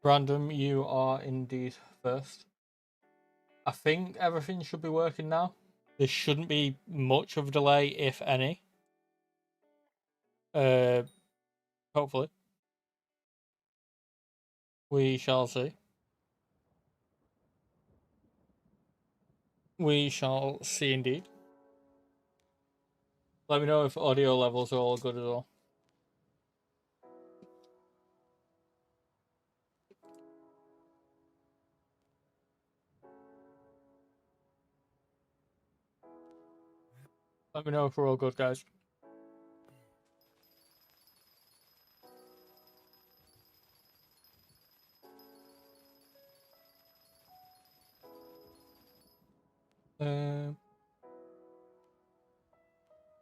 Random, you are indeed first. I think everything should be working now. There shouldn't be much of a delay, if any. Hopefully. We shall see. We shall see indeed. Let me know if audio levels are all good as well. Let me know if we're all good, guys.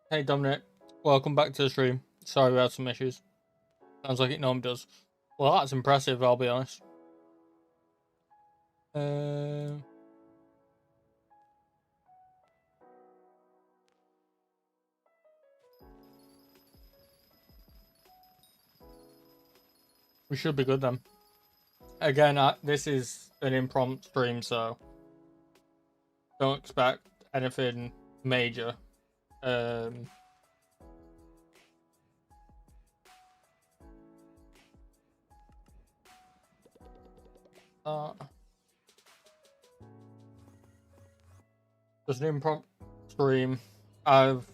Hey Dominic, welcome back to the stream. Sorry we had some issues. Sounds like it normally does. Well, that's impressive, I'll be honest. We should be good then. Again, this is an impromptu stream, so don't expect anything major. Just an impromptu stream. I've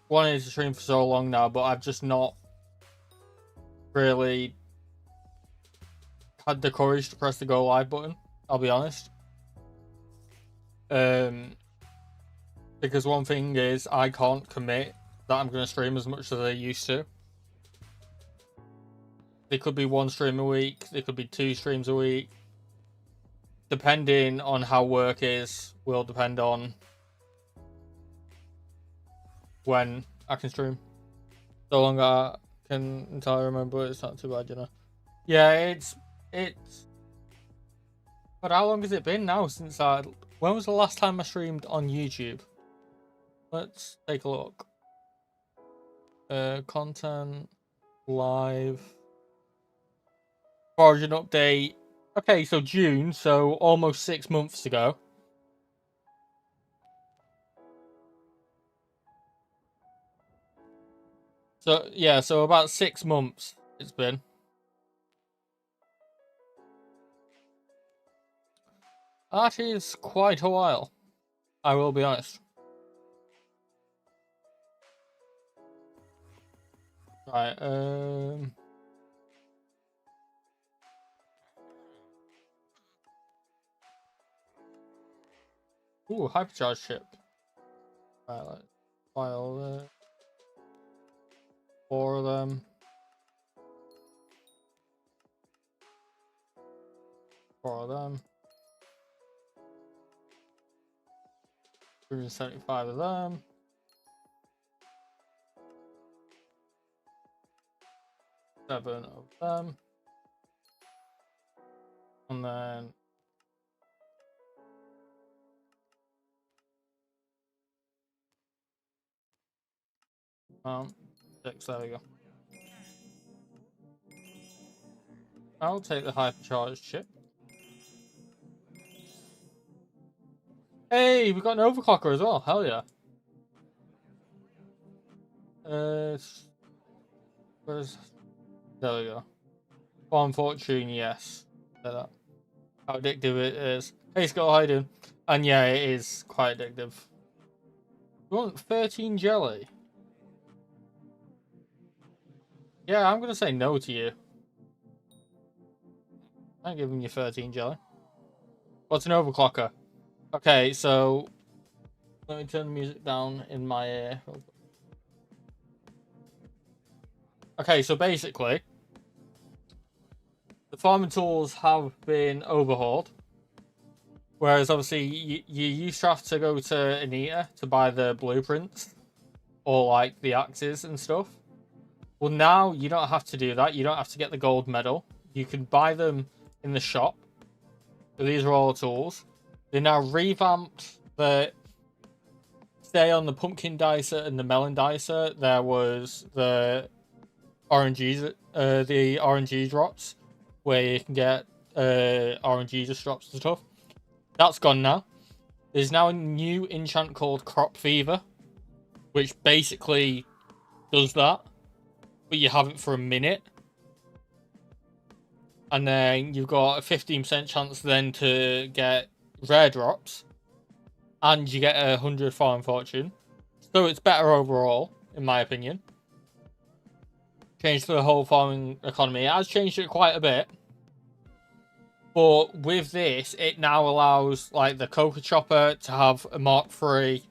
wanted to stream for so long now, but I've just not really had the courage to press the go live button, I'll be honest. Because one thing is, I can't commit that I'm going to stream as much as I used to. There could be one stream a week, there could be 2 streams a week. Depending on how work is, will depend on when I can stream. So long I can entirely remember, it's not too bad, you know. Yeah, it's. But how long has it been now since when was the last time I streamed on YouTube? Let's take a look. Content, live, origin update. Okay, so June, so almost 6 months ago. So yeah, so about 6 months it's been. That is quite a while, I will be honest. Right, ooh, hypercharge chip. Right, let's file 4 of them. Four of them. 375 of them. Seven of them. And then six, there we go. I'll take the hypercharge chip. Hey, we got an overclocker as well. Hell yeah. Where's... There we go. Farm Fortune, yes. How addictive it is. Hey Scott, how you doing? And yeah, it is quite addictive. You want 13 jelly? Yeah, I'm gonna say no to you. I'm giving you 13 jelly. What's an overclocker? Okay, so let me turn the music down in my ear. Okay, so basically, the farming tools have been overhauled. Whereas obviously you used to have to go to Anita to buy the blueprints or like the axes and stuff. Well, now you don't have to do that. You don't have to get the gold medal. You can buy them in the shop. So these are all the tools. They now revamped the... Stay on the pumpkin dicer and the melon dicer. There was the RNG drops. where you can get RNG just drops and stuff. That's gone now. There's now a new enchant called Crop Fever, which basically does that, but you have it for a minute. And then you've got a 15% chance then to get rare drops, and you get 100 farm fortune. So it's better overall, in my opinion. Changed the whole farming economy. It has changed it quite a bit. But with this, it now allows like the Coca Chopper to have a Mark III.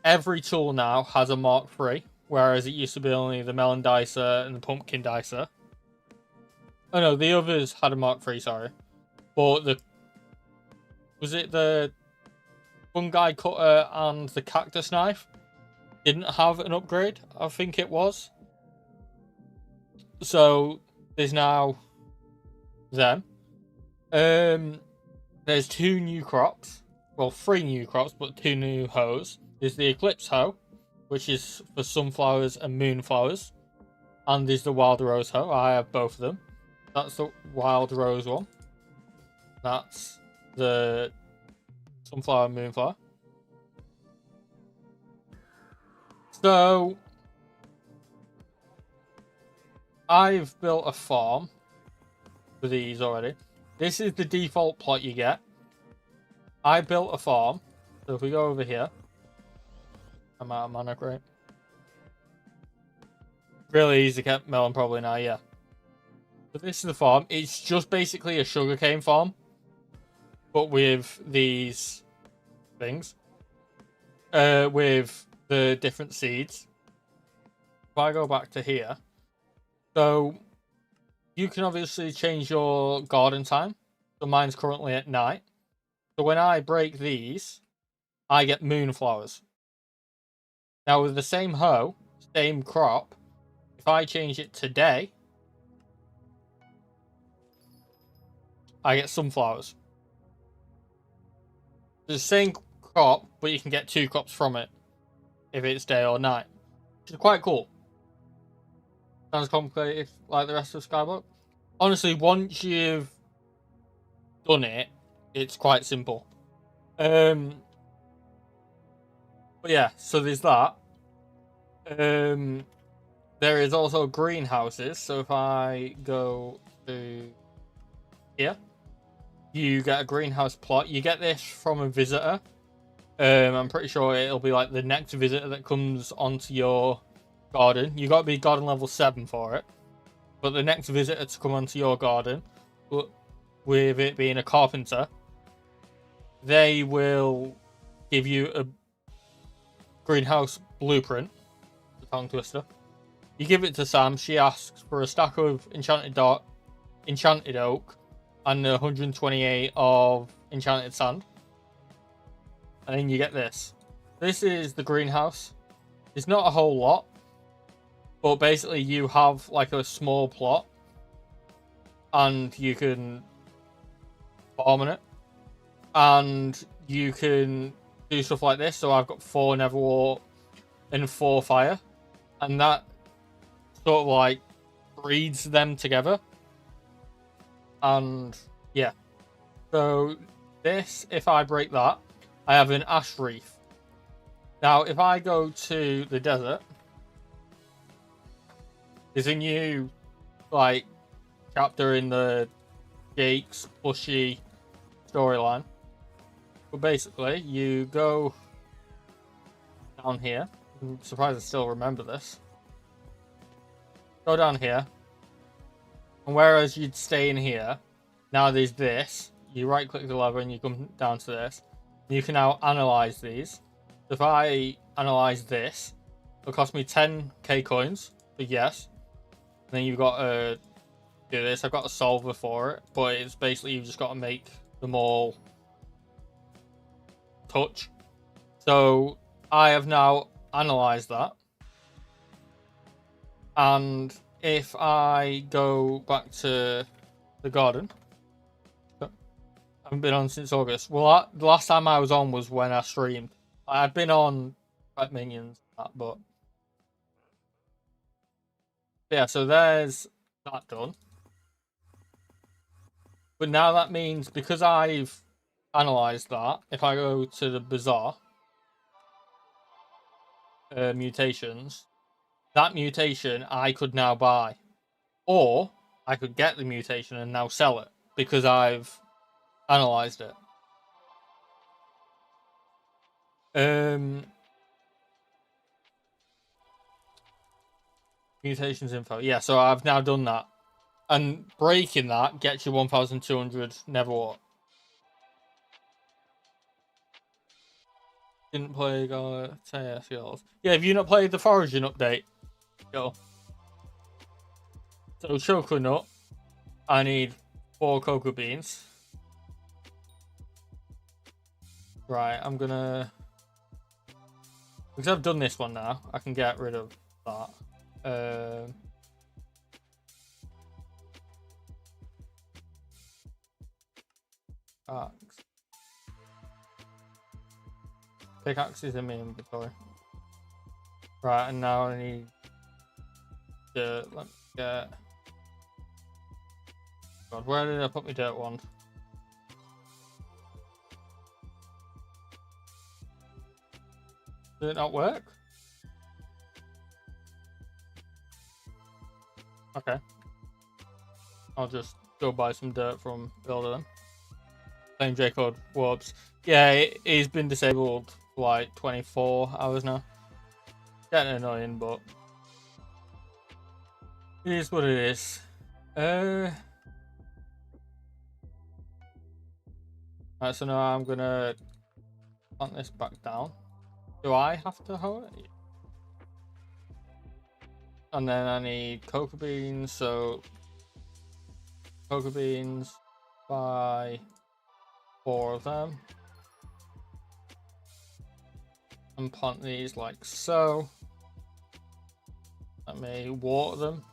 Every tool now has a Mark III, whereas it used to be only the Melon Dicer and the Pumpkin Dicer. Oh no, the others had a Mark III, sorry. But was it the Fungi Cutter and the Cactus Knife didn't have an upgrade, I think it was. So there's now them. There's 2 new crops. Well, 3 new crops, but 2 new hoes. There's the Eclipse Hoe, which is for sunflowers and moonflowers. And there's the Wild Rose Hoe. I have both of them. That's the Wild Rose one. That's the sunflower and moonflower. So I've built a farm for these already. This is the default plot you get. I built a farm. So if we go over here, I'm out of mana, great. Really easy to get melon probably now, yeah. But this is the farm. It's just basically a sugarcane farm, but with these things, with the different seeds. If I go back to here, so you can obviously change your garden time. So mine's currently at night. So when I break these, I get moonflowers. Now with the same hoe, same crop, if I change it to day, I get sunflowers. It's the same crop, but you can get 2 crops from it if it's day or night, which is quite cool. Sounds complicated like the rest of Skyblock. Honestly, once you've done it, it's quite simple. But yeah, so there's that. There is also greenhouses. So if I go to here, you get a greenhouse plot. You get this from a visitor. I'm pretty sure it'll be like the next visitor that comes onto your garden. You got to be garden level 7 for it. But the next visitor to come onto your garden, with it being a carpenter, they will give you a greenhouse blueprint, the tongue twister. You give it to Sam. She asks for a stack of enchanted oak and 128 of enchanted sand. And then you get this. This is the greenhouse. It's not a whole lot, but basically you have like a small plot and you can farm on it. And you can do stuff like this. So I've got 4 Neverwart and 4 fire. And that sort of like breeds them together. And yeah. So this, if I break that, I have an ash reef. Now, if I go to the desert, there's a new like chapter in the Jake's Bushy storyline. But basically, you go down here. I'm surprised I still remember this. Go down here. And whereas you'd stay in here, now there's this. You right click the lever and you come down to this. You can now analyze these. If I analyze this, it'll cost me 10k coins. So yes. And then you've got to do this. I've got a solver for it. But it's basically you've just got to make them all touch. So I have now analyzed that. And if I go back to the garden, I haven't been on since August. Well, the last time I was on was when I streamed. I'd been on Pet Minions, but yeah, so there's that done. But now that means, because I've analysed that, if I go to the Bazaar, mutations, that mutation I could now buy. Or I could get the mutation and now sell it, because I've analysed it. Mutations info. Yeah, so I've now done that. And breaking that gets you 1,200 Neverwart. Didn't play skills. Yeah, have you not played the foraging update? Yo. So chocolate nut. I need 4 cocoa beans. Right, I'm gonna, because I've done this one now, I can get rid of that. Axe. Pickaxe is in my inventory. Right, and now I need dirt. Let me get. God, where did I put my dirt wand? Did it not work? Okay. I'll just go buy some dirt from Builder then. Same J code warps. Yeah, he's been disabled for like 24 hours now. Getting annoying, but it is what it is. Right, so now I'm gonna plant this back down. Do I have to hoe it? And then I need cocoa beans, so cocoa beans, buy 4 of them. And plant these like so. Let me water them.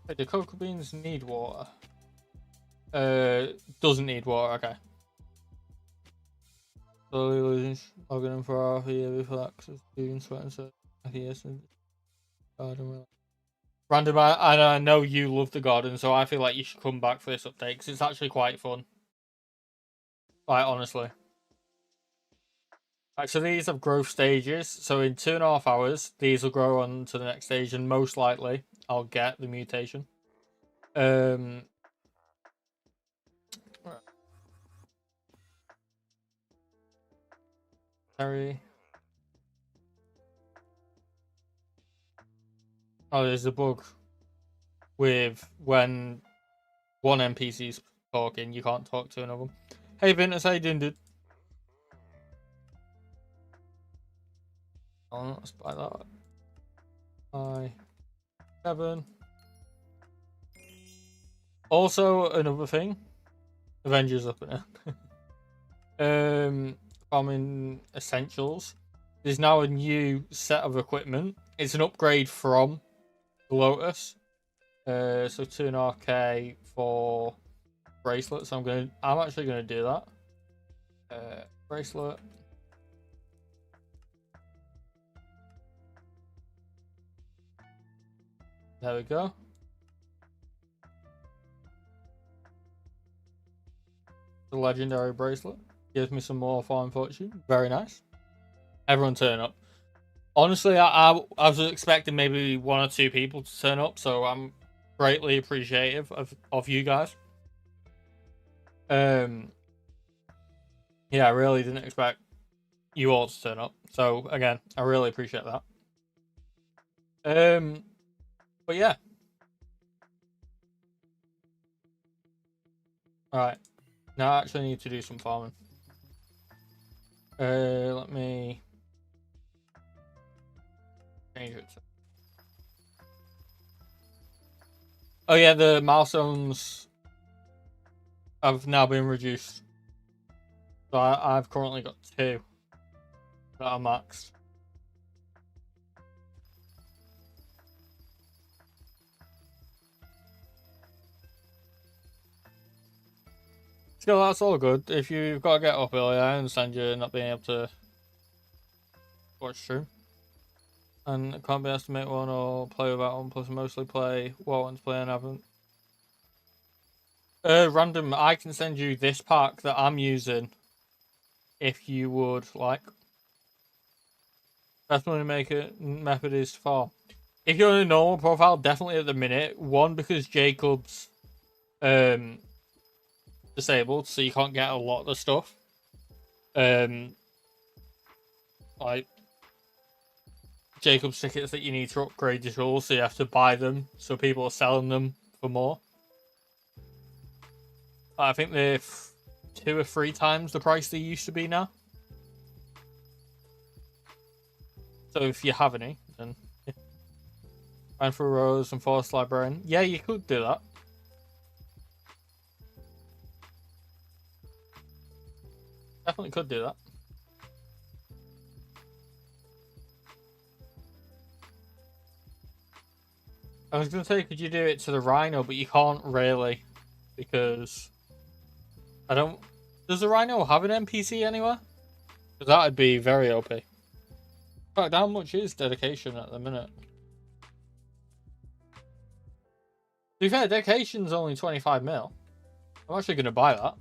Wait, do cocoa beans need water? Doesn't need water, okay. Slowly losing logging for half a year before access to sweating so yes and garden. Random, I know you love the garden, so I feel like you should come back for this update because it's actually quite fun. Like, honestly. Right, so these have growth stages. So in 2.5 hours, these will grow on to the next stage, and most likely I'll get the mutation. Harry. Oh, there's a bug with when one NPC's talking, you can't talk to another. Hey Vintus, how you doing, dude? Oh, let's buy that. Buy 7. Also, another thing, Avengers up in it. Farming essentials. There's now a new set of equipment. It's an upgrade from the Lotus. So 2.5k for bracelets. I'm actually gonna do that. Bracelet. There we go. The legendary bracelet gives me some more farm fortune. Very nice. Everyone turn up. Honestly, I was expecting maybe 1 or 2 people to turn up, so I'm greatly appreciative of you guys. Yeah, I really didn't expect you all to turn up. So again, I really appreciate that. But yeah. Alright. Now I actually need to do some farming. Let me change it. Oh yeah, the milestones have now been reduced. So I've currently got 2 that are maxed. So that's all good. If you've got to get up early, I understand you not being able to watch stream. And I can't be asked to make one or play without one, plus I mostly play what I want to play and haven't. Random, I can send you this pack that I'm using if you would like. Best money maker method is far. If you're on a normal profile, definitely at the minute. One, because Jacob's disabled, so you can't get a lot of the stuff. Like Jacob's tickets that you need to upgrade your tools, so you have to buy them, so people are selling them for more. I think they're 2 or 3 times the price they used to be now. So if you have any, then yeah. Find for Rose and Forest Librarian. Yeah, you could do that. Definitely could do that. I was going to say, could you do it to the Rhino, but you can't really, because I don't... Does the Rhino have an NPC anywhere? Because that would be very OP. In fact, how much is dedication at the minute? To be fair, dedication's only 25 mil. I'm actually going to buy that.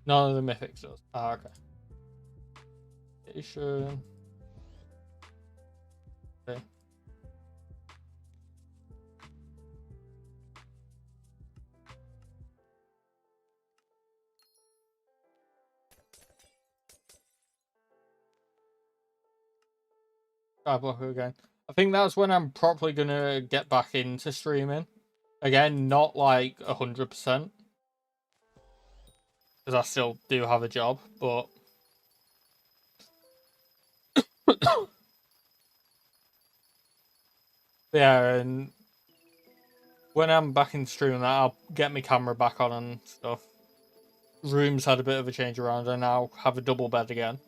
None of the mythics does. Ah, okay. Dedication. Okay. Skyblock again. I think that's when I'm probably gonna get back into streaming. Again, not like 100%. Because I still do have a job, but... yeah, and when I'm back in streaming, I'll get my camera back on and stuff. Rooms had a bit of a change around. I now have a double bed again,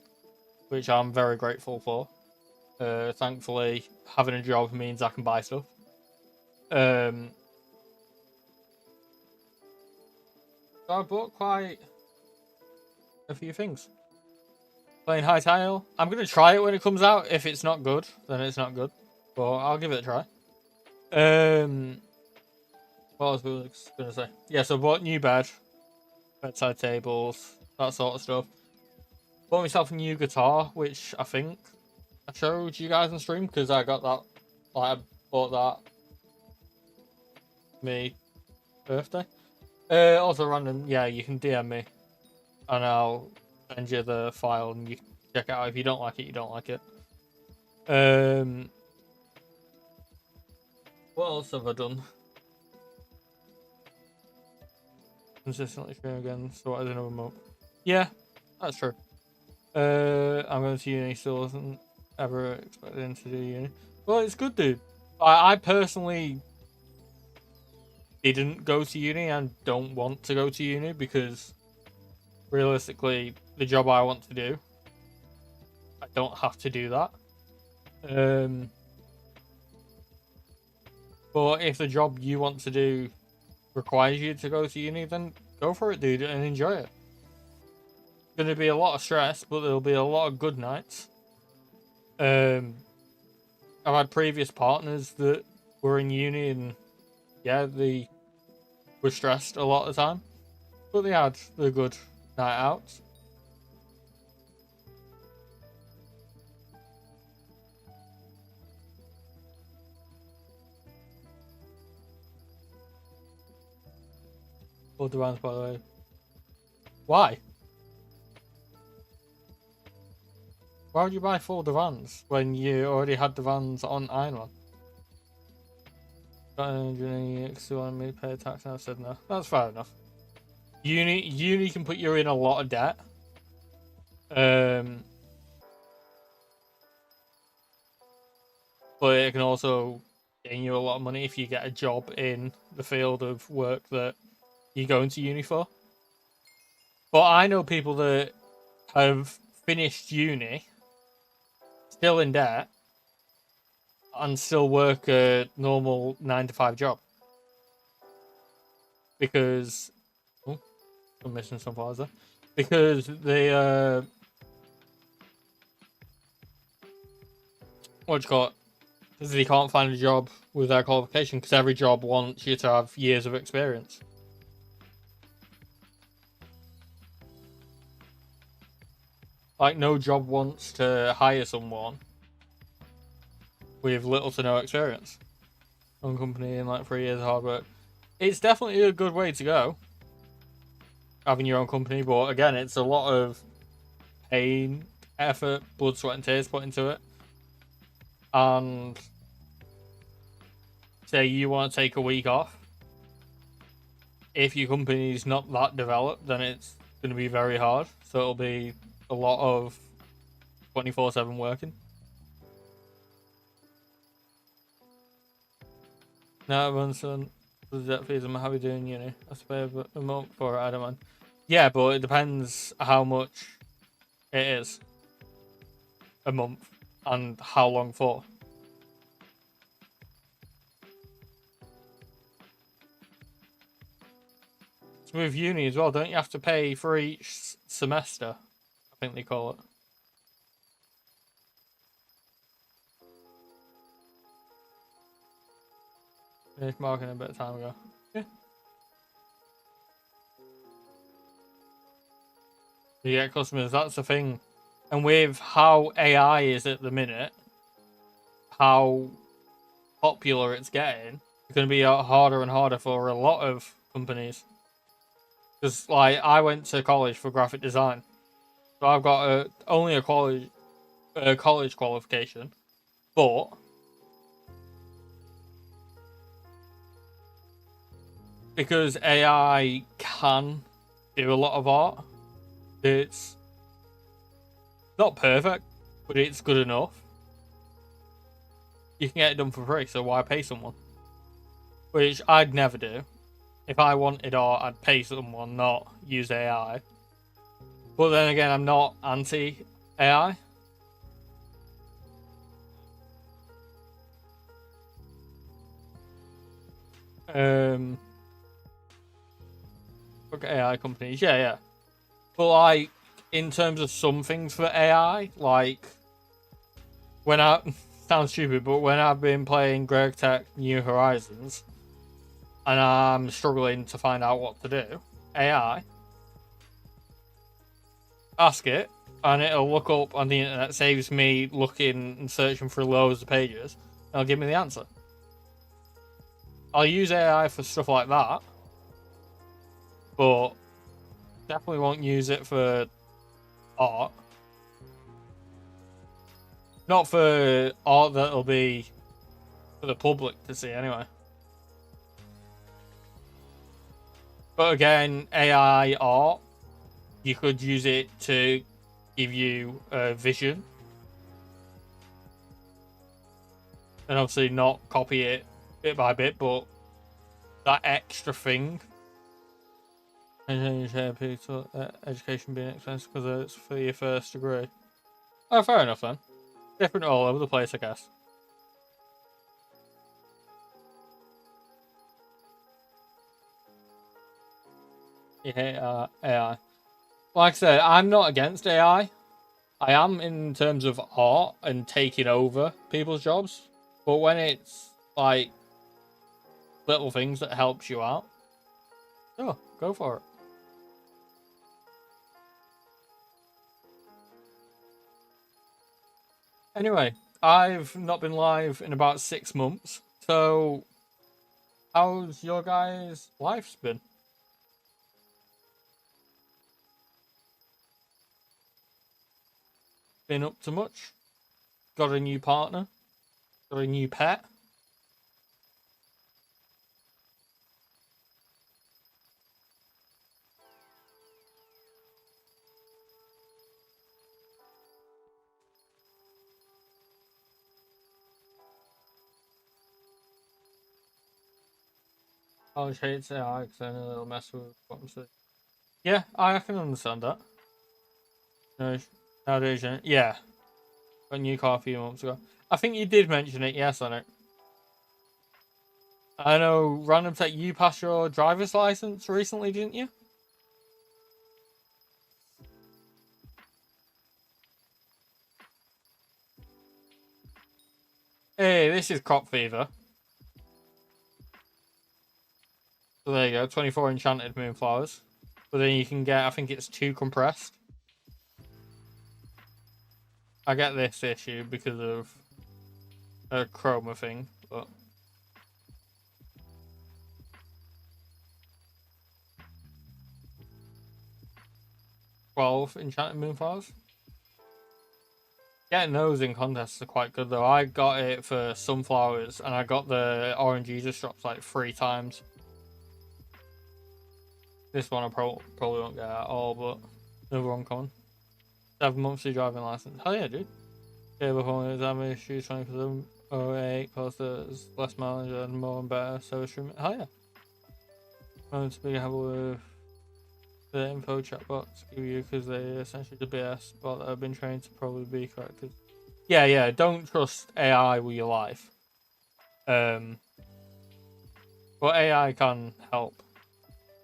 which I'm very grateful for. Thankfully, having a job means I can buy stuff. So I bought quite a few things. Playing High Tile. I'm going to try it when it comes out. If it's not good, then it's not good. But I'll give it a try. What was I going to say? Yeah, so I bought new bed, bedside tables, that sort of stuff. Bought myself a new guitar, which I think I showed you guys on stream, because I got that, like, I bought that me birthday. Also random, yeah, you can DM me, and I'll send you the file, and you can check it out. If you don't like it, you don't like it. What else have I done? Consistently stream again, so I don't know. Yeah, that's true. I'm going to uni, still wasn't ever expecting to do uni. Well, it's good, dude. I personally didn't go to uni and don't want to go to uni, because realistically, the job I want to do, I don't have to do that. But if the job you want to do requires you to go to uni, then go for it, dude, and enjoy it. Going to be a lot of stress, but there'll be a lot of good nights. I've had previous partners that were in uni, and yeah, they were stressed a lot of the time, but they had the good night outs. Full divans, by the way. Why? Why would you buy full divans when you already had divans on Iron Man? You still want me to pay tax? And I said no. That's fair enough. Uni can put you in a lot of debt. But it can also gain you a lot of money if you get a job in the field of work that you're going to uni for. But I know people that have finished uni, still in debt, and still work a normal 9-to-5 job. Because... oh, I'm missing some files there. Because they what do you call it? Because they can't find a job with their qualification, because every job wants you to have years of experience. Like, no job wants to hire someone with little to no experience. One company in like 3 years of hard work. It's definitely a good way to go, having your own company, but again, it's a lot of pain, effort, blood, sweat, and tears put into it. And say you want to take a week off, if your company's not that developed, then it's going to be very hard. So it'll be a lot of 24/7 working. No, Bunsen, the debt fees, I'm happy doing uni. I pay a month for it, I don't mind. Yeah, but it depends how much it is a month and how long for. So with uni as well, don't you have to pay for each semester? I think they call it. Finished marking a bit of time ago. Yeah. You get customers, that's the thing. And with how AI is at the minute, how popular it's getting, it's going to be harder and harder for a lot of companies. Because, like, I went to college for graphic design, so I've got only a college qualification, but because AI can do a lot of art, it's not perfect, but it's good enough. You can get it done for free, so why pay someone? Which I'd never do. If I wanted art, I'd pay someone, not use AI. But then again, I'm not anti-AI. Look at AI companies, yeah. But like, in terms of some things for AI, like when I sounds stupid, but when I've been playing Greg Tech New Horizons and I'm struggling to find out what to do, AI, ask it, and it'll look up on the internet, saves me looking and searching for loads of pages, and it'll give me the answer. I'll use AI for stuff like that, but definitely won't use it for art. Not for art that'll be for the public to see anyway. But again, AI art, you could use it to give you a vision. And obviously not copy it bit by bit, but that extra thing. Education being expensive because it's for your first degree. Oh, fair enough then. Different all over the place, I guess. You hate AI. Like I said, I'm not against AI. I am in terms of art and taking over people's jobs. But when it's like little things that helps you out, oh, go for it. Anyway, I've not been live in about 6 months. So, how's your guys' life's been? Been up to much? Got a new partner? Got a new pet? Oh, I hate to say I because I know it'll mess with what I'm saying. Yeah, I can understand that. No, nowadays, yeah. Got a new car a few months ago. I think you did mention it, yes, on it. I know, Random Tech, you passed your driver's license recently, didn't you? Hey, this is crop fever. So there you go, 24 enchanted moonflowers. But then you can get, I think it's 2 compressed. I get this issue because of a chroma thing, but 12 enchanted moonflowers. Getting those in contests are quite good though. I got it for sunflowers and I got the orange Jesus drops like 3 times. This one I probably won't get at all, but another one coming. 7 monthly driving license. Hell yeah, dude. Cable phone exam issues 20% 08 posters, less mileage and more and better service treatment. Hell yeah. I'm to be able with the info chatbots give you because they essentially the BS, but I've been trained to probably be corrected. Yeah, don't trust AI with your life. But AI can help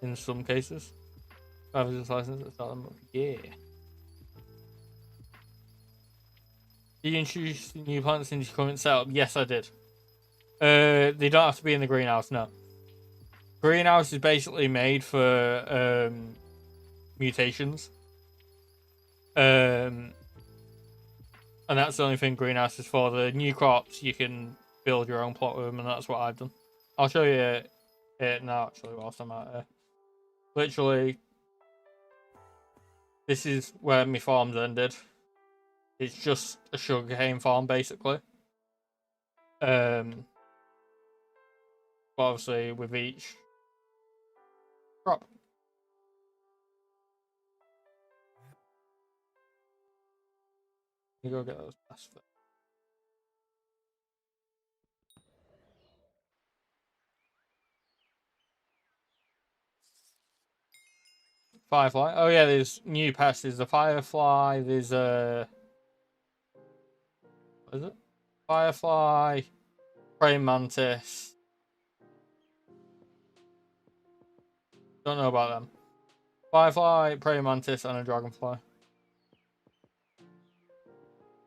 in some cases. Driver's license at start of the month. Yeah. Did you introduce new plants into your current setup? Yes, I did. They don't have to be in the greenhouse, no. Greenhouse is basically made for mutations. And that's the only thing greenhouse is for. The new crops, you can build your own plot with them, and that's what I've done. I'll show you it now, actually, whilst I'm out here. Literally, this is where my farms ended. It's just a sugarcane farm, basically. But obviously, with each crop. You go get those best. Firefly. Oh yeah, there's new pests. There's a firefly. There's a what is it? Firefly, praying mantis. Don't know about them. Firefly, praying mantis, and a dragonfly.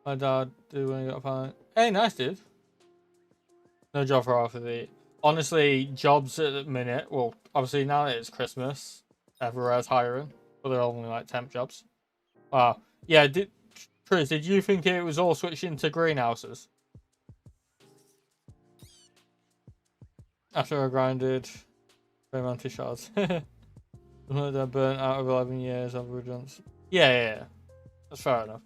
My dad did when he got fired. Hey, nice dude. No job for half of the. Honestly, jobs at the minute. Well, obviously now that it's Christmas, everywhere's hiring, but they're only like temp jobs. Wow. Yeah. Chris, did you think it was all switching to greenhouses? After I grinded romantic shards. They're burnt out of 11 years of redundancy. Yeah. That's fair enough.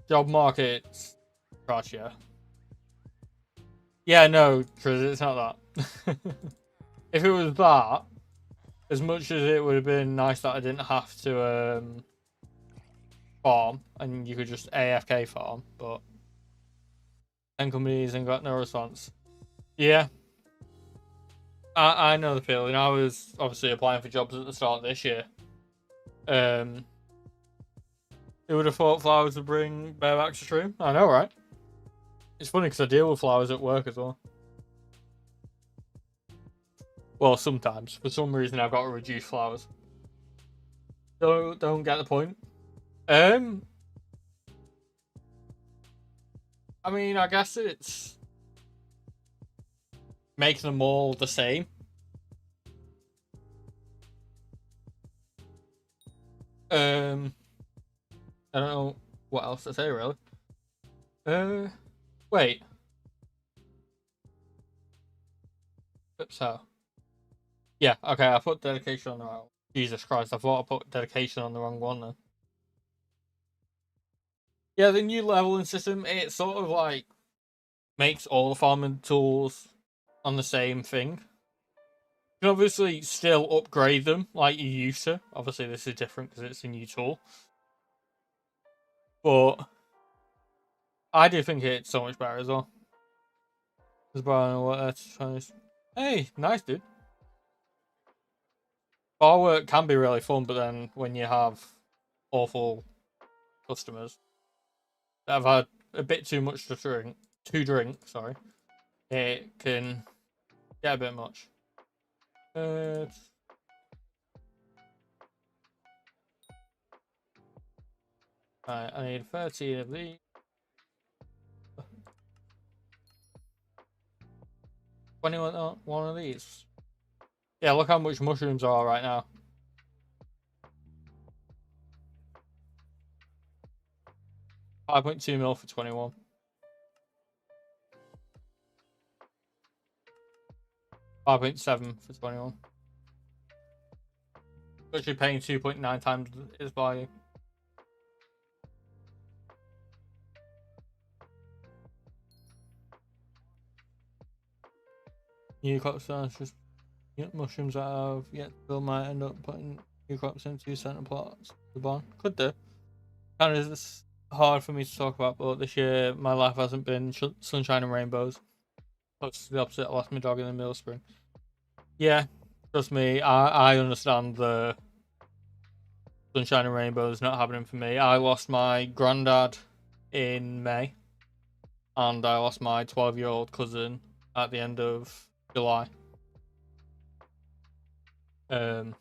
Job market's trash, yeah. Yeah, no, Chris, it's not that. If it was that, as much as it would have been nice that I didn't have to farm and you could just AFK farm, but 10 companies and got no response. Yeah. I know the feeling. I was obviously applying for jobs at the start of this year. Who would have thought flowers would bring barebacks to stream? I know, right? It's funny because I deal with flowers at work as well. Well, sometimes. For some reason, I've got to reduce flowers. Don't get the point. I mean, I guess it's making them all the same. I don't know what else to say, really. Wait. So. Yeah, okay, I put dedication on the wrong. Jesus Christ, I thought I put dedication on the wrong one then. Yeah, the new leveling system, it sort of like makes all the farming tools on the same thing. You can obviously still upgrade them like you used to. Obviously, this is different because it's a new tool. But I do think it's so much better as well. Hey, nice dude. Bar work can be really fun, but then when you have awful customers that have had a bit too much to drink, it can get a bit much. Alright, I need 13 of these. 21 one of these. Yeah, look how much mushrooms are right now. $5.2 mil for 21. $5.7 for 21. Actually paying 2.9 times its value. New crops just mushrooms that have yet still might end up putting new crops into center plots. The bond could do. Kind of this hard for me to talk about, but this year my life hasn't been sunshine and rainbows. That's the opposite. I lost my dog in the middle of spring. Yeah, trust me, I understand the sunshine and rainbows not happening for me. I lost my granddad in May, and I lost my 12-year-old cousin at the end of July. So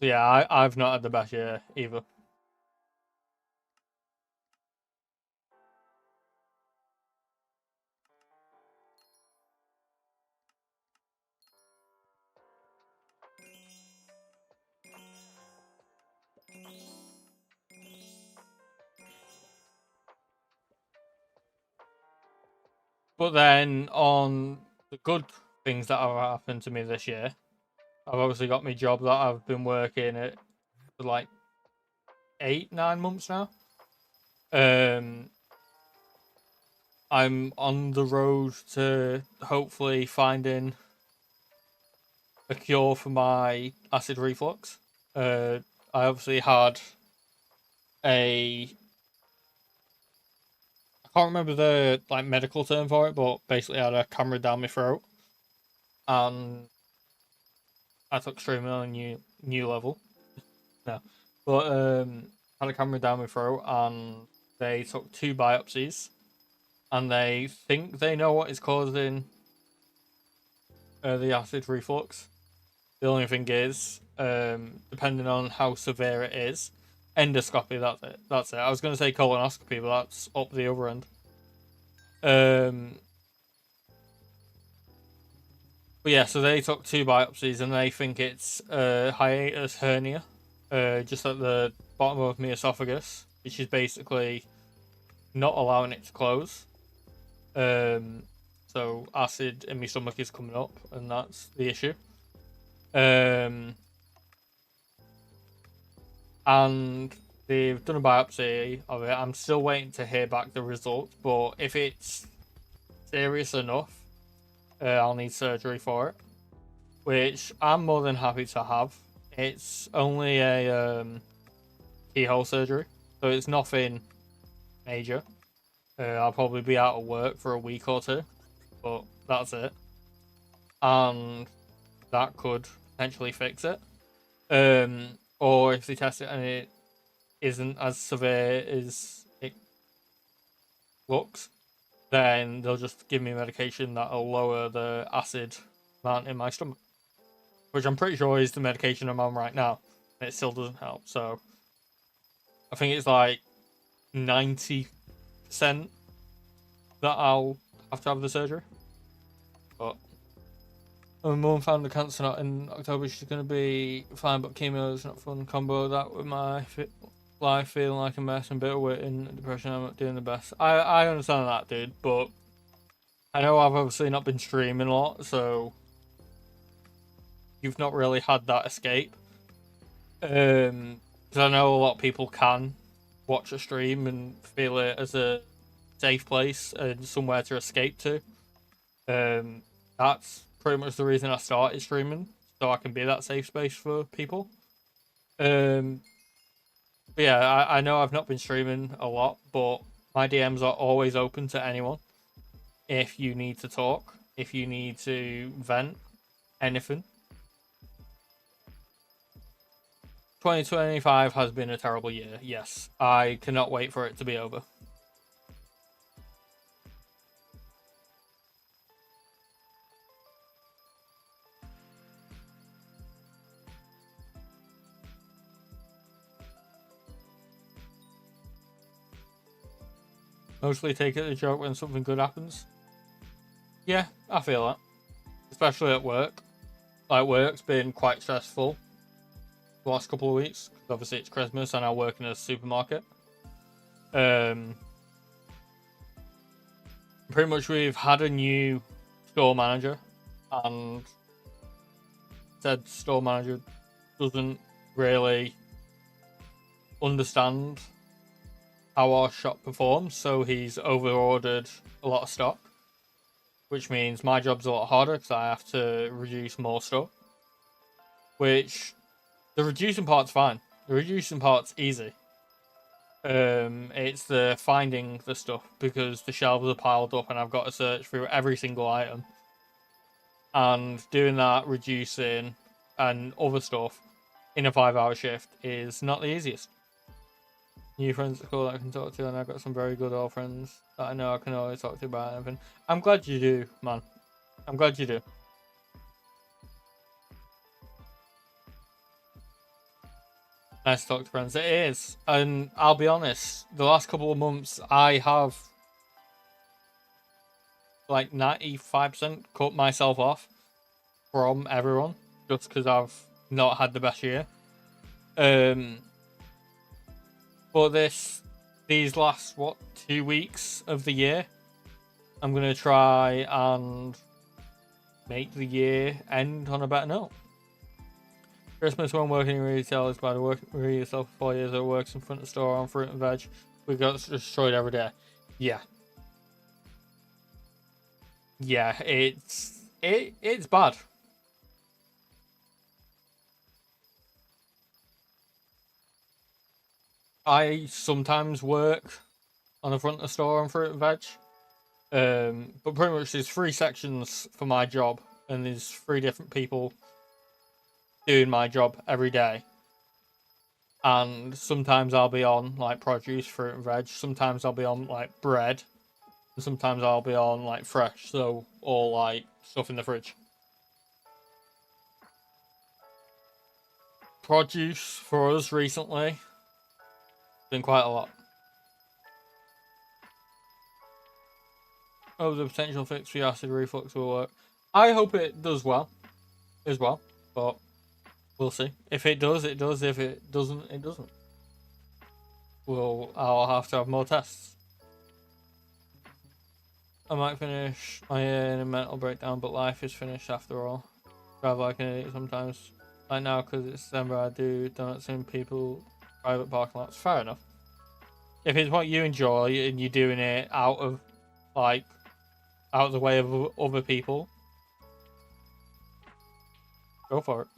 yeah, I've not had the best year either. But then on the good things that have happened to me this year, I've obviously got my job that I've been working at for like 8-9 months now. I'm on the road to hopefully finding a cure for my acid reflux. I obviously had a, I can't remember the like medical term for it, but basically I had a camera down my throat, and I took streaming on a new level. No, but had a camera down my throat, and they took 2 biopsies, and they think they know what is causing the acid reflux. The only thing is, depending on how severe it is, endoscopy. That's it. I was going to say colonoscopy, but that's up the other end. But yeah, so they took 2 biopsies, and they think it's a hiatus hernia, just at the bottom of my esophagus, which is basically not allowing it to close. So acid in my stomach is coming up, and that's the issue. And they've done a biopsy of it. I'm still waiting to hear back the result, but if it's serious enough, I'll need surgery for it, which I'm more than happy to have. It's only a keyhole surgery, so it's nothing major. I'll probably be out of work for a week or 2, but that's it. And that could potentially fix it. Or if they test it and it isn't as severe as it looks, then they'll just give me medication that'll lower the acid amount in my stomach, which I'm pretty sure is the medication I'm on right now, and it still doesn't help. So I think it's like 90% that I'll have to have the surgery. But my mum found the cancer not in October. She's going to be fine, but chemo is not fun. Combo that with my life feeling like a mess and bitter wit and depression. I'm not doing the best. I understand that, dude, but I know I've obviously not been streaming a lot, so you've not really had that escape. Because I know a lot of people can watch a stream and feel it as a safe place and somewhere to escape to. That's pretty much the reason I started streaming, so I can be that safe space for people. But yeah, I know I've not been streaming a lot, but my DMs are always open to anyone. If you need to talk, if you need to vent, anything. 2025 has been a terrible year, yes. I cannot wait for it to be over. mostly take it as a joke when something good happens. Yeah, I feel that. Especially at work. Like, work's been quite stressful the last couple of weeks. Because obviously it's Christmas and I work in a supermarket. Pretty much we've had a new store manager. And said store manager doesn't really understand how our shop performs. So he's over-ordered a lot of stock. Which means my job's a lot harder because I have to reduce more stuff. Which, the reducing part's fine. The reducing part's easy. It's the finding the stuff because the shelves are piled up and I've got to search through every single item. And doing that, reducing, and other stuff in a 5-hour shift is not the easiest. New friends at school that I can talk to, and I've got some very good old friends that I know I can always talk to about anything. I'm glad you do, man. I'm glad you do. Nice to talk to friends. It is. And I'll be honest, the last couple of months, I have like 95% cut myself off from everyone just because I've not had the best year. But these last, 2 weeks of the year, I'm going to try and make the year end on a better note. Christmas when working in retail is by the work yourself for 4 years. It works in front of the store on fruit and veg. We got destroyed every day. Yeah. Yeah, it's bad. I sometimes work on the front of the store on fruit and veg. But pretty much there's 3 sections for my job, and there's 3 different people doing my job every day. And sometimes I'll be on like produce, fruit and veg. Sometimes I'll be on like bread. And sometimes I'll be on like fresh, so or like stuff in the fridge. Produce for us recently been quite a lot. Oh, the potential fix for acid reflux will work. I hope it does well as well, but we'll see. If it does, it does. If it doesn't, it doesn't. I'll have to have more tests. I might finish my year in a mental breakdown, but life is finished after all. Drive like an idiot sometimes. Like now, because it's December, I do donuts in people private parking lots. Fair enough. If it's what you enjoy and you're doing it out of the way of other people, go for it.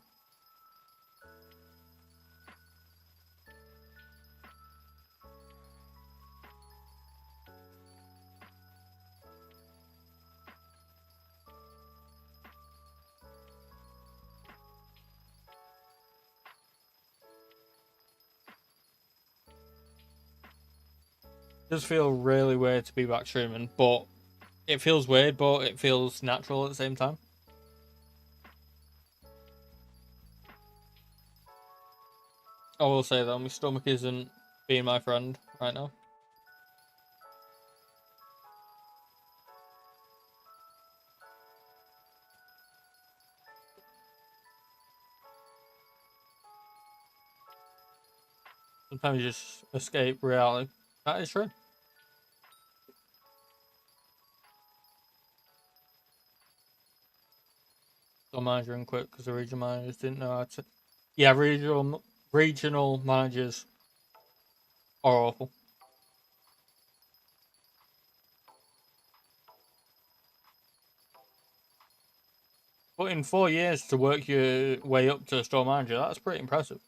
It does feel really weird to be back streaming, but it feels weird, but it feels natural at the same time. I will say though, my stomach isn't being my friend right now. Sometimes you just escape reality. That is true. So manager and quit because the regional managers didn't know how to. Yeah, regional managers are awful. But in 4 years to work your way up to a store manager, that's pretty impressive.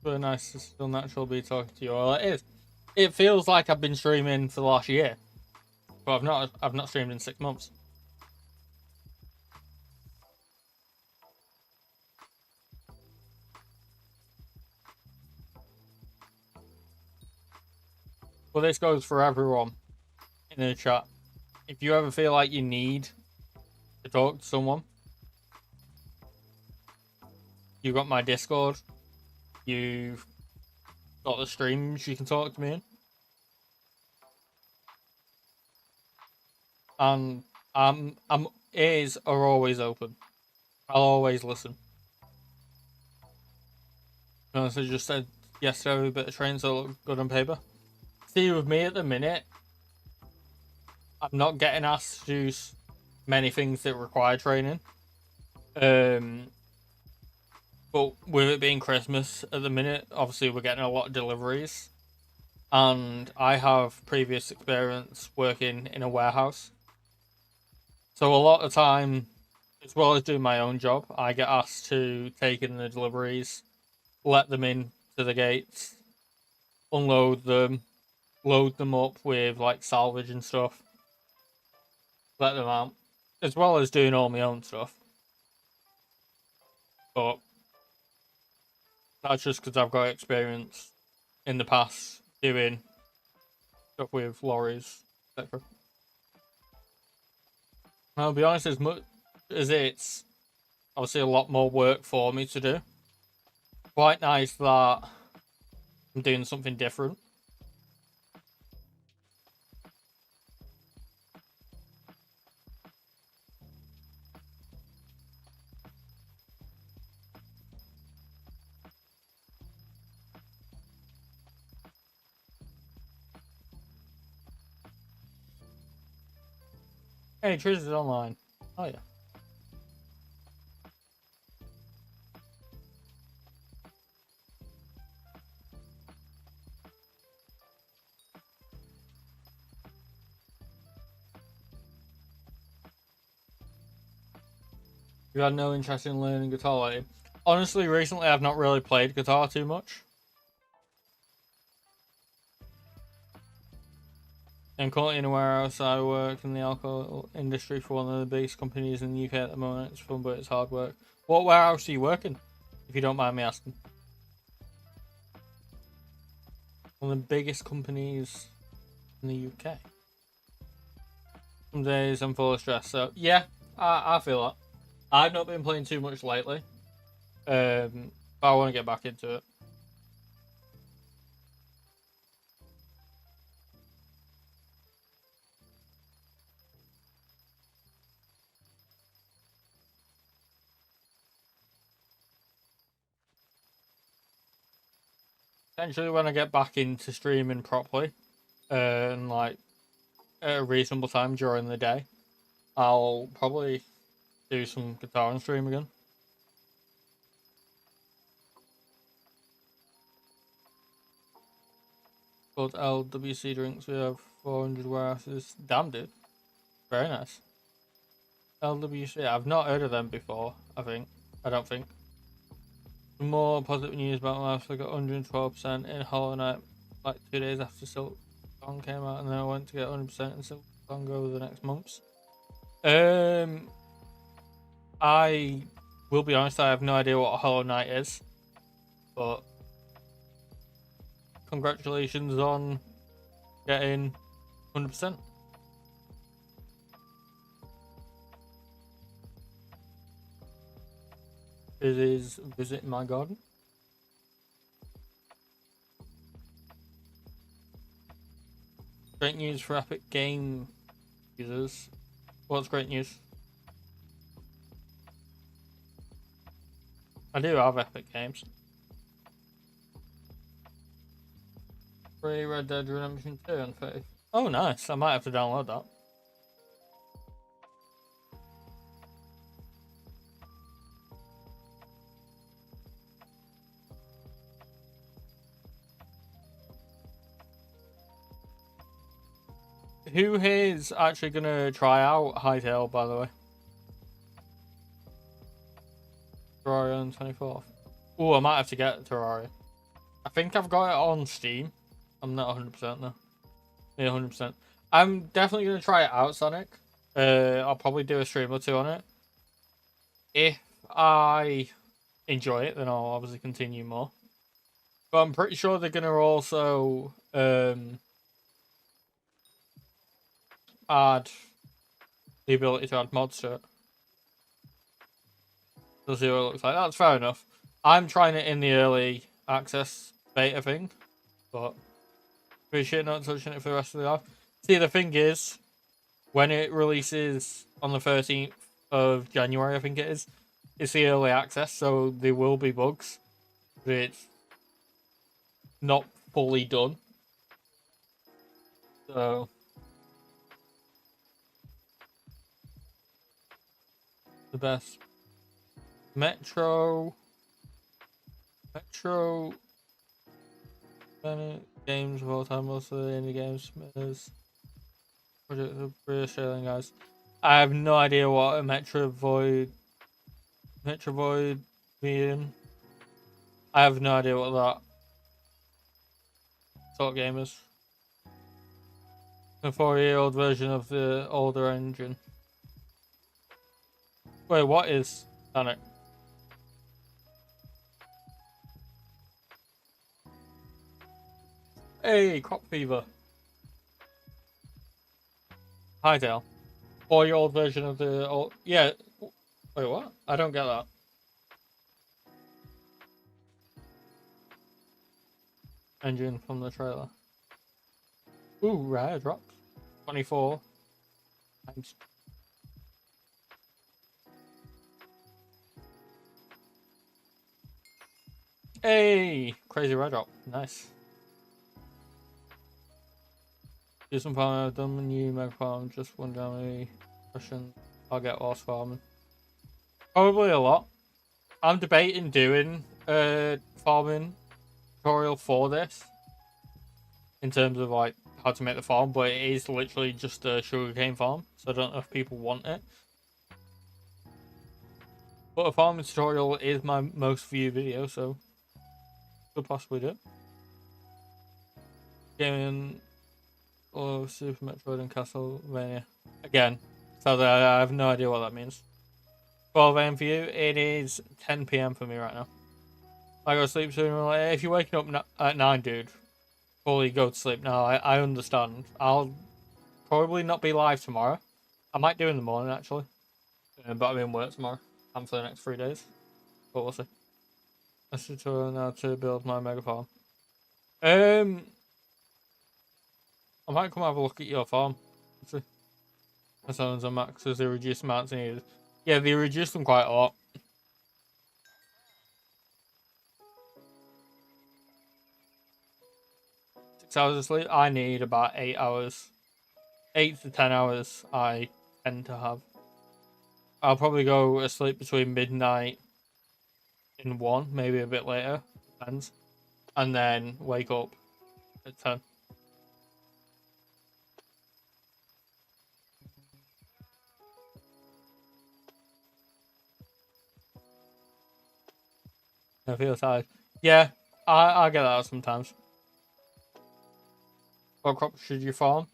Really nice to still natural be talking to you. Well, it is. It feels like I've been streaming for the last year, but I've not streamed in 6 months. Well, this goes for everyone in the chat. If you ever feel like you need to talk to someone, you've got my Discord. You've got the streams you can talk to me in. And ears are always open. I'll always listen. As I just said yesterday, a bit of trains that look good on paper. See, with me at the minute, I'm not getting asked to do many things that require training. But with it being Christmas at the minute, obviously we're getting a lot of deliveries. And I have previous experience working in a warehouse. So a lot of time, as well as doing my own job, I get asked to take in the deliveries, let them in to the gates, unload them, load them up with like salvage and stuff, let them out, as well as doing all my own stuff. But that's just because I've got experience in the past doing stuff with lorries, etc. I'll be honest, as much as it's obviously a lot more work for me to do, quite nice that I'm doing something different. Hey, Trish is online. Oh, yeah. You had no interest in learning guitar lately? Honestly, recently I've not really played guitar too much. I'm currently in a warehouse. I work in the alcohol industry for one of the biggest companies in the UK at the moment. It's fun, but it's hard work. What warehouse are you working, if you don't mind me asking? One of the biggest companies in the UK. Some days I'm full of stress, so yeah, I feel that. I've not been playing too much lately, but I want to get back into it. Potentially when I get back into streaming properly, and like at a reasonable time during the day, I'll probably do some guitar and stream again. Called LWC drinks. We have 400 warehouses. Damn, dude. Very nice. LWC. I've not heard of them before, I don't think. Some more positive news about my life. I got 112% in Hollow Knight like 2 days after Silk Song came out, and then I went to get 100% in Silk Song over the next months. I will be honest, I have no idea what a Hollow Knight is, but congratulations on getting 100%. It is visit my garden. Great news for Epic Game users. What's great news? I do have Epic Games. Free Red Dead Redemption 2 and Faith. Oh, nice. I might have to download that. Who here is actually going to try out Hypixel, by the way? Terraria on 24th. Oh, I might have to get Terraria. I think I've got it on Steam. I'm not 100% though. Yeah, 100%. I'm definitely going to try it out, Sonic. I'll probably do a stream or two on it. If I enjoy it, then I'll obviously continue more. But I'm pretty sure they're going to also add the ability to add mods to it. We'll see what it looks like. That's fair enough. I'm trying it in the early access beta thing, but appreciate not touching it for the rest of the life. See, the thing is, when it releases on the 13th of January, I think it is, it's the early access, so there will be bugs. But it's not fully done. So the best Metro games of all time, most of the indie games is Project the British Australian guys. I have no idea what a Metrovoid being. I have no idea what that sort of game is. A 4-year-old version of the older engine. Wait, what is Panic? Hey, Crop Fever. Hi, Dale. 4-year-old version of the old. Yeah. Wait, what? I don't get that. Engine from the trailer. Ooh, rare drops. 24 times. Hey, crazy rare drop. Nice. Do some farming. I've done a new mega farm. Just wondering how many questions I'll get whilst farming. Probably a lot. I'm debating doing a farming tutorial for this in terms of like how to make the farm, but it is literally just a sugarcane farm, so I don't know if people want it. But a farming tutorial is my most viewed video, so could possibly do it. Gaming or Super Metroid and Castlevania again. So I have no idea what that means. 12 AM for you. It is 10 PM for me right now. I go to sleep soon. Like, if you're waking up at 9, dude, fully go to sleep now. I understand. I'll probably not be live tomorrow. I might do in the morning, actually. But I'm in work tomorrow and for the next 3 days. But we'll see. Let's tutorial now to build my mega farm. I might come have a look at your farm. Let's see. My son's on max as they reduce amounts needed. Yeah, they reduced them quite a lot. 6 hours of sleep. I need about 8 hours. 8 to 10 hours I tend to have. I'll probably go asleep between midnight and 1, maybe a bit later. Depends. And then wake up at 10. I feel tired. Yeah, I get that sometimes. What crops should you farm?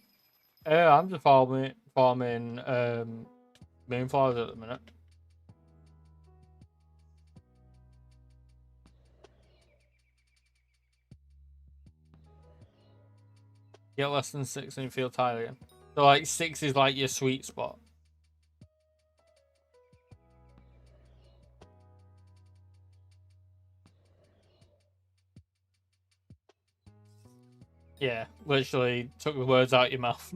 I'm just farming moonflowers at the minute. Get less than 6 and you feel tired again. So like 6 is like your sweet spot. Yeah, literally took the words out your mouth.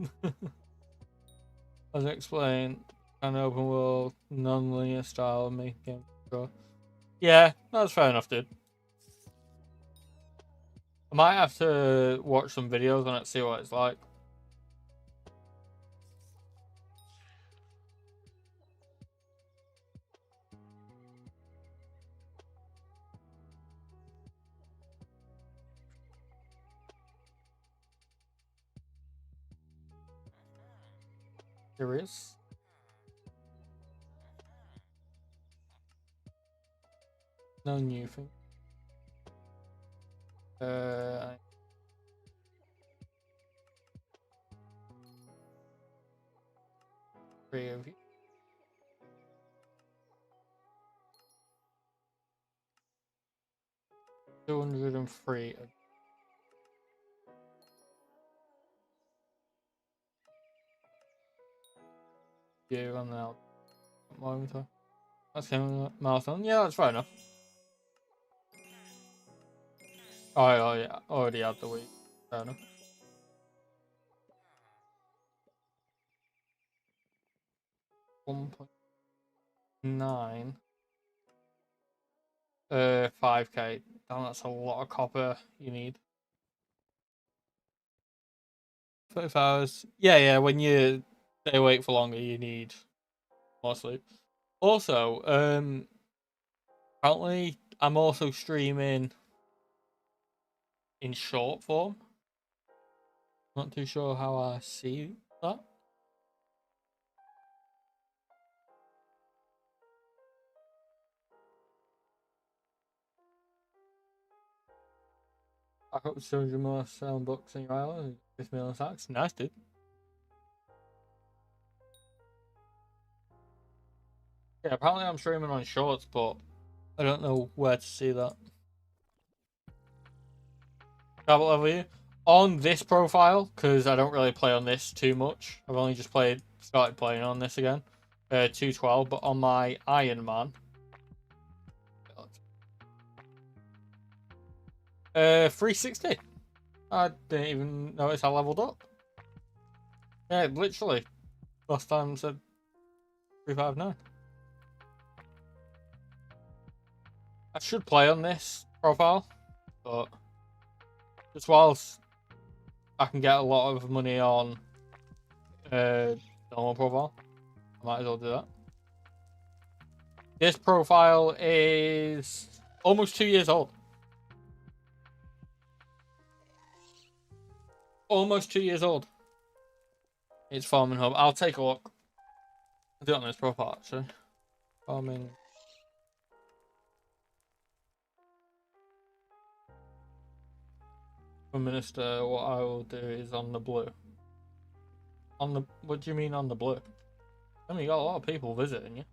As I explained, an open world, non-linear style of making game control. Yeah, that's fair enough, dude. I might have to watch some videos on it, see what it's like. There is. No new thing. 3 of you. 203. You on the that's kind of marathon. Yeah, that's fair enough. Oh yeah, already had the week. Fair enough. $1.9. 5k. Damn, that's a lot of copper you need. 5 hours. Yeah, when you stay awake for longer, you need more sleep. Also, apparently I'm also streaming in short form. Not too sure how I see that. I got 200 more sound books in your island. 50 million stacks. Nice, dude. Yeah, apparently I'm streaming on shorts, but I don't know where to see that. Travel level you on this profile, because I don't really play on this too much. I've only just started playing on this again. 212, but on my Iron Man. 360. I didn't even notice I leveled up. Yeah, literally. Last time said 359. I should play on this profile, but just whilst I can get a lot of money on normal profile, I might as well do that. This profile is almost 2 years old. Almost 2 years old. It's Farming Hub. I'll take a look. I'll do it on this profile, actually. Farming. Minister, what I will do is on the blue. On the, what do you mean on the blue? I mean, you got a lot of people visiting you.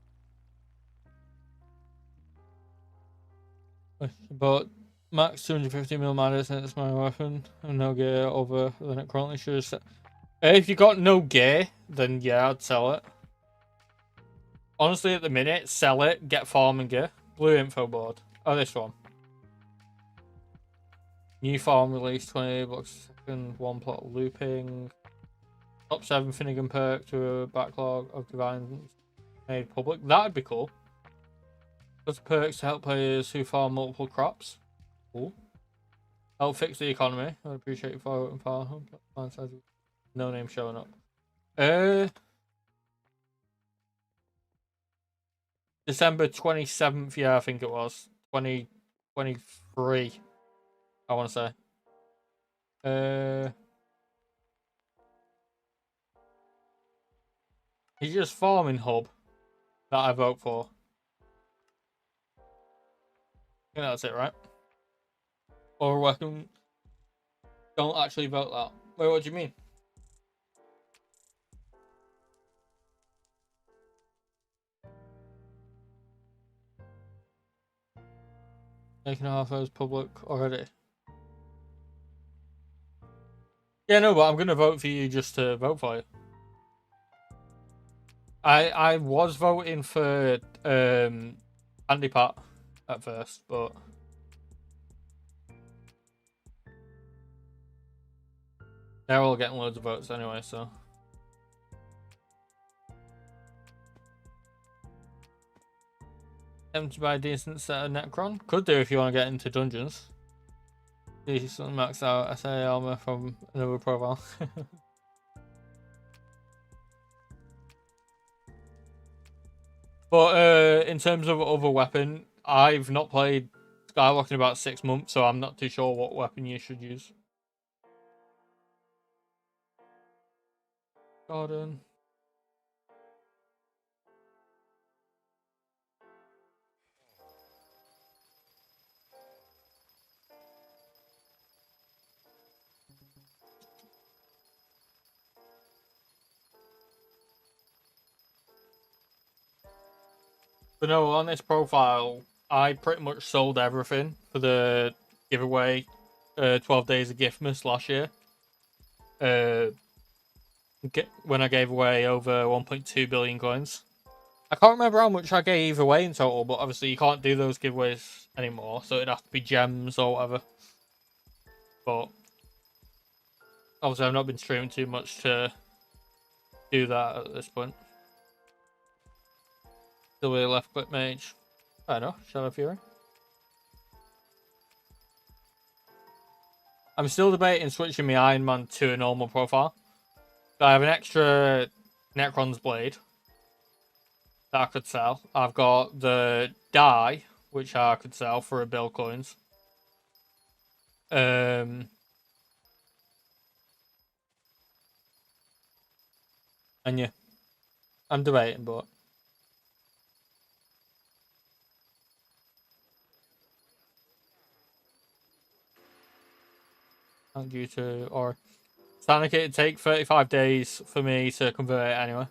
But max 250mm magazine, it's my weapon. And no gear over than it currently should. If you got no gear, then yeah, I'd sell it. Honestly, at the minute, sell it, get farming gear. Blue info board. Oh, this one. New farm release 20 blocks a second, 1 plot looping. Top 7 Finnegan perk to a backlog of divines made public. That'd be cool. Plus perks to help players who farm multiple crops. Cool. Help fix the economy. I'd appreciate your follow and follow. No name showing up. December 27th, yeah, I think it was. 2023, I want to say. He's just Farming Hub that I vote for. I think that's it, right? Or weapon. Don't actually vote that. Wait, what do you mean? Making half those public already. Yeah, no, but I'm gonna vote for you just to vote for you. I was voting for Andy Pat at first, but they're all getting loads of votes anyway, so. Tempted by a decent set of Necron? Could do if you want to get into dungeons. Decent max out SA armor from another profile. But in terms of other weapon, I've not played Skyblock in about 6 months, so I'm not too sure what weapon you should use. Garden. But no, on this profile, I pretty much sold everything for the giveaway 12 days of Giftmas last year. when I gave away over 1.2 billion coins. I can't remember how much I gave away in total, but obviously you can't do those giveaways anymore, so it'd have to be gems or whatever. But obviously I've not been streaming too much to do that at this point. Still with a left click mage. I don't know, Shadow Fury. I'm still debating switching my Iron Man to a normal profile. I have an extra Necron's Blade that I could sell. I've got the die, which I could sell for a bill coins. And yeah, I'm debating, but thank you to or Static, it'd take 35 days for me to convert it anyway.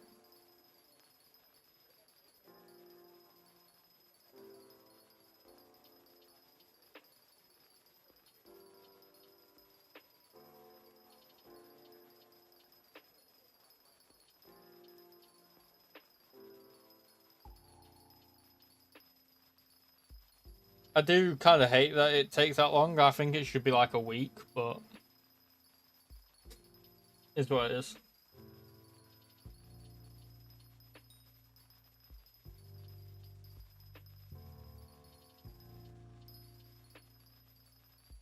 I do kind of hate that it takes that long. I think it should be like a week, but it's what it is.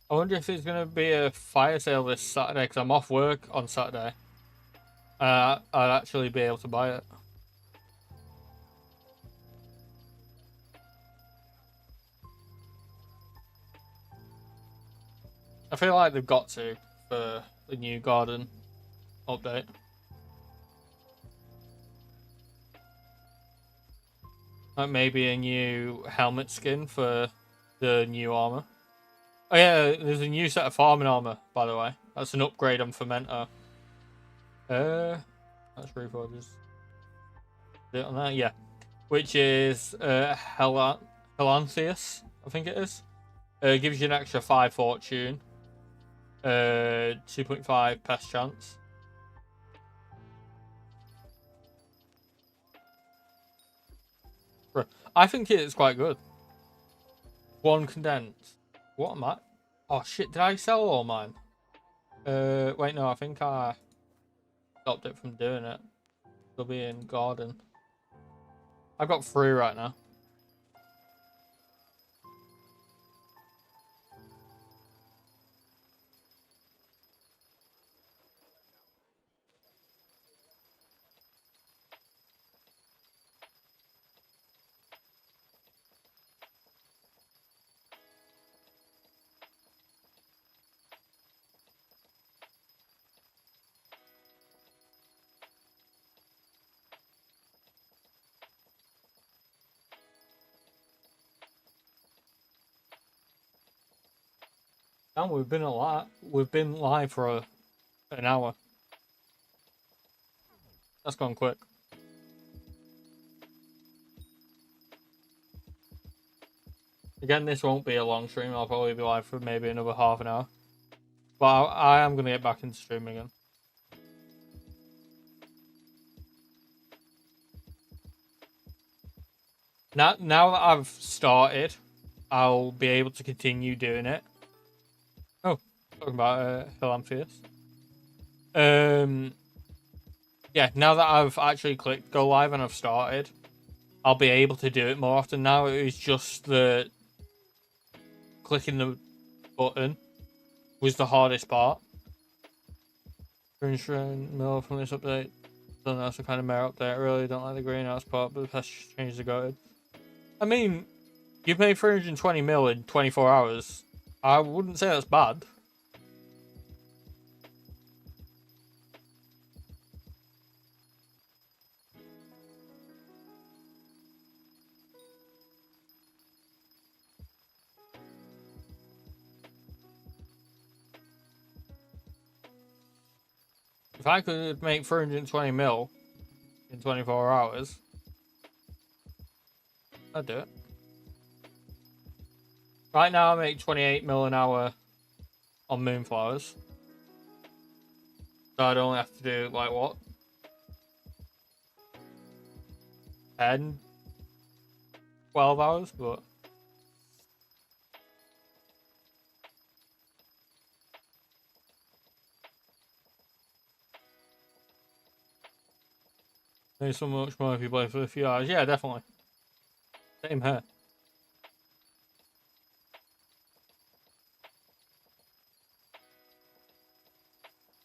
I wonder if there's going to be a fire sale this Saturday, because I'm off work on Saturday. I'd actually be able to buy it. I feel like they've got to for the new garden update. Like maybe a new helmet skin for the new armor. Oh yeah, there's a new set of farming armor, by the way. That's an upgrade on Fermenter. That's Reforges. Is it on that? Yeah. Which is Helantheus, I think it is. Gives you an extra 5 fortune. 2.5 pest chance. I think it's quite good. 1 condensed. What am I? Oh shit, did I sell all mine? Wait, no, I think I stopped it from doing it. It'll be in garden. I've got 3 right now. And we've been live for an hour. That's gone quick. Again, this won't be a long stream. I'll probably be live for maybe another half an hour. But I am going to get back into streaming again. Now that I've started, I'll be able to continue doing it. Oh, talking about Philanthropist. Yeah, now that I've actually clicked go live and I've started, I'll be able to do it more often now. It was just the clicking the button was the hardest part. Green Shrine Mill from this update. Don't know, that's the kind of mare update. I really don't like the greenhouse part, but the pest changes are good. I mean, you've made 320 mil in 24 hours. I wouldn't say that's bad. If I could make 320 mil in 24 hours, I'd do it. Right now I make 28 mil an hour on Moonflowers. So I'd only have to do, like, what? 10, 12 hours, but there's so much more if you play for a few hours. Yeah, definitely. Same here.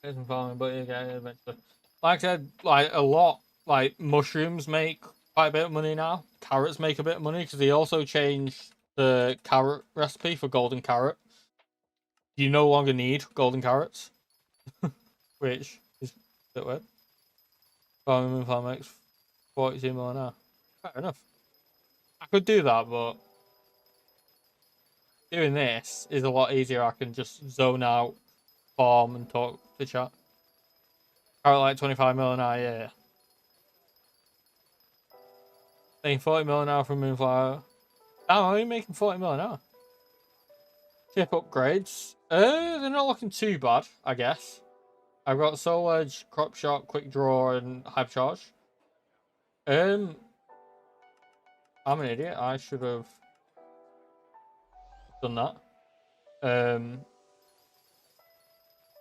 Get some farming, but you get it eventually. Like I said, like a lot, like mushrooms make quite a bit of money now. Carrots make a bit of money because they also changed the carrot recipe for golden carrot. You no longer need golden carrots, which is a bit weird. Farming farm makes 42 mil an hour. Fair enough. I could do that, but doing this is a lot easier. I can just zone out, farm, and talk to chat. Carrot like 25 mil an hour, yeah. Making 40 mil an hour from Moonflower. Damn, I'm only making 40 mil an hour. Chip upgrades. They're not looking too bad, I guess. I've got Soul Edge, Crop Shot, Quick Draw, and Hypercharge. I'm an idiot. I should have done that.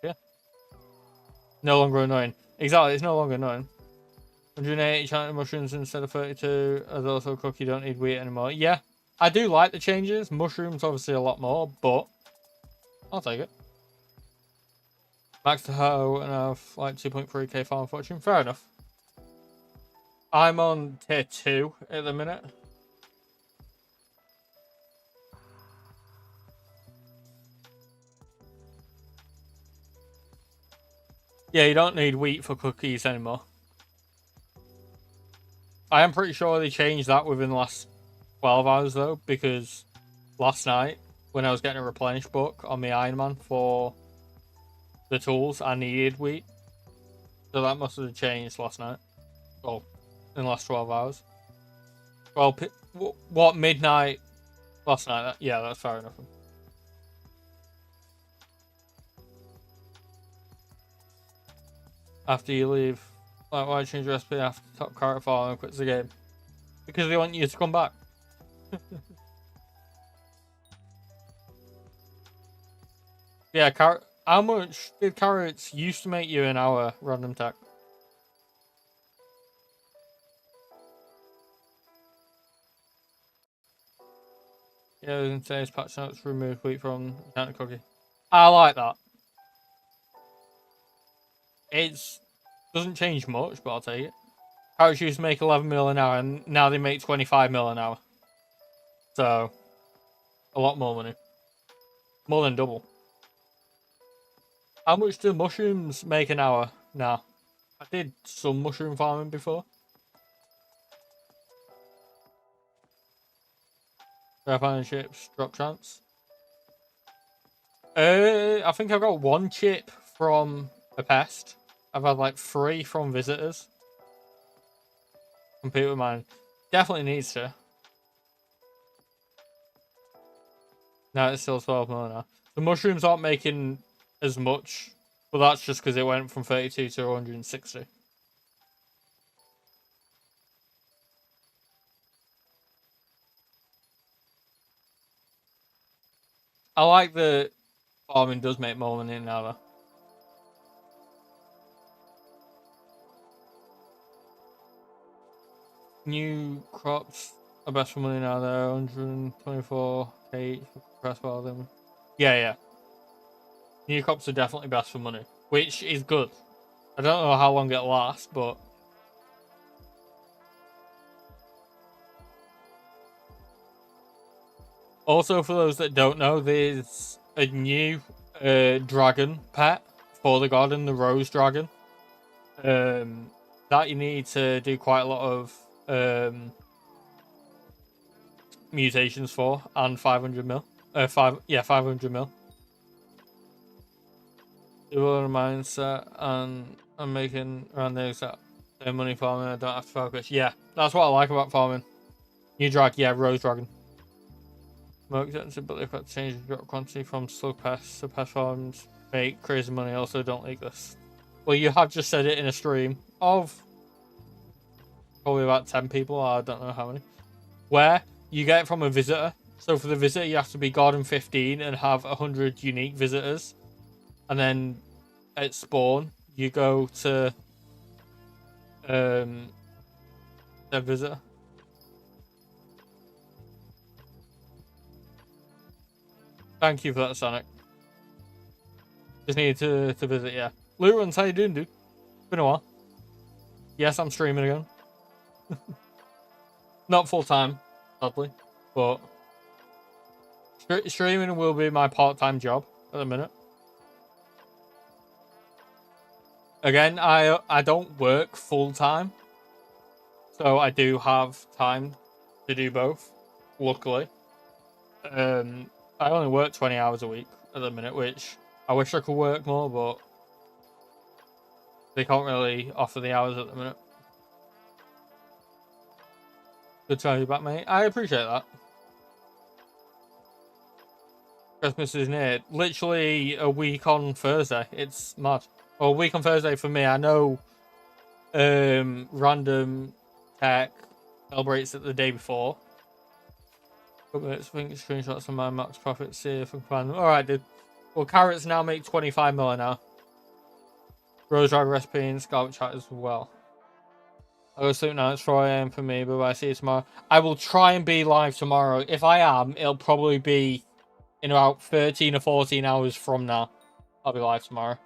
Yeah. No longer annoying. Exactly, it's no longer annoying. 180 enchanted mushrooms instead of 32. As also cook, you don't need wheat anymore. Yeah, I do like the changes. Mushrooms obviously a lot more, but I'll take it. Max to hoe and I have like 2.3k farm fortune. Fair enough. I'm on tier 2 at the minute. Yeah, you don't need wheat for cookies anymore. I am pretty sure they changed that within the last 12 hours though, because last night when I was getting a replenish book on the Iron Man for the tools, I needed wheat. So that must have changed last night. Well, in the last 12 hours. Well, what, midnight last night? Yeah, that's fair enough. After you leave, like, why change the recipe after top carrot farm and quits the game? Because they want you to come back. Yeah, carrot. How much did carrots used to make you an hour random tech? Yeah, in today's patch notes, remove wheat from counter cookie. I like that. It doesn't change much, but I'll take it. Carrots used to make 11 mil an hour, and now they make 25 mil an hour. So, a lot more money. More than double. How much do mushrooms make an hour now? I did some mushroom farming before. Refined chips, drop chance. I think I've got 1 chip from a pest. I've had like 3 from visitors. Compete with mine. Definitely needs to. No, it's still 12 mil now. The mushrooms aren't making as much, but that's just because it went from 32 to 160. I like that farming does make more money now though. New crops are best for money now. They're 124k each for press bar them. Yeah. New crops are definitely best for money, which is good. I don't know how long it'll last, but also for those that don't know, there's a new dragon pet for the garden, the rose dragon. That you need to do quite a lot of mutations for, and 500 mil. 500 mil. Do a mindset, and I'm making around the exact same money farming. I don't have to focus. Yeah, that's what I like about farming. New drag, yeah, rose dragon. Smoke sensibility, if I change the drop quantity from slug pests to pest farms, make crazy money. Also, don't leak this. Well, you have just said it in a stream of probably about 10 people, I don't know how many, where you get it from a visitor. So for the visitor, you have to be Garden 15 and have 100 unique visitors. And then at spawn, you go to the visitor. Thank you for that, Sonic. Just needed to visit, yeah. Lou Runs, how you doing, dude? Been a while. Yes, I'm streaming again. Not full time, sadly, but streaming will be my part-time job at the minute. Again, I don't work full time, so I do have time to do both. Luckily, I only work 20 hours a week at the minute, which I wish I could work more, but they can't really offer the hours at the minute. Good to have you back, mate. I appreciate that. Christmas is near. Literally a week on Thursday. It's mad. Or a week on Thursday for me. I know Random Tech celebrates it the day before. Let's think screenshots of my max profits, see if I can find them. Alright, dude. Well, carrots now make 25 mil an hour. Rose Drive recipe and Scarlet Chat as well. I'll go sleep now. It's 4 AM for me, but I see you tomorrow. I will try and be live tomorrow. If I am, it'll probably be in about 13 or 14 hours from now. I'll be live tomorrow.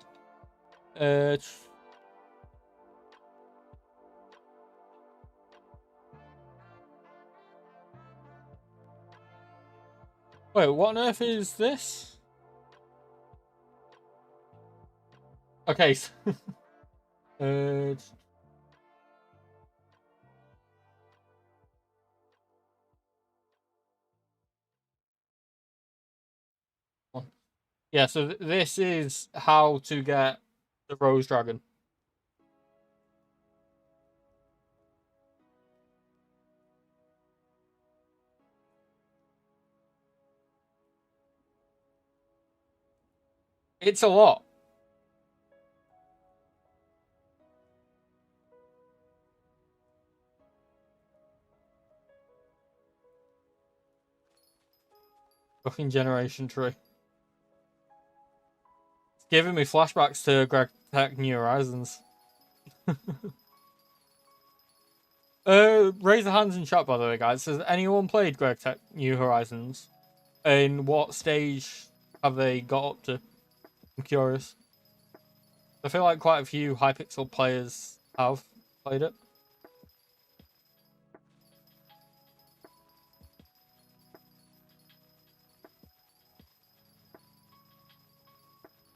Wait, what on earth is this? Okay. Yeah, so this is how to get the Rose Dragon. It's a lot. Fucking Generation Tree. It's giving me flashbacks to Greg Tech New Horizons. Raise the hands in chat, by the way, guys. Has anyone played Greg Tech New Horizons? And what stage have they got up to? I'm curious. I feel like quite a few Hypixel players have played it.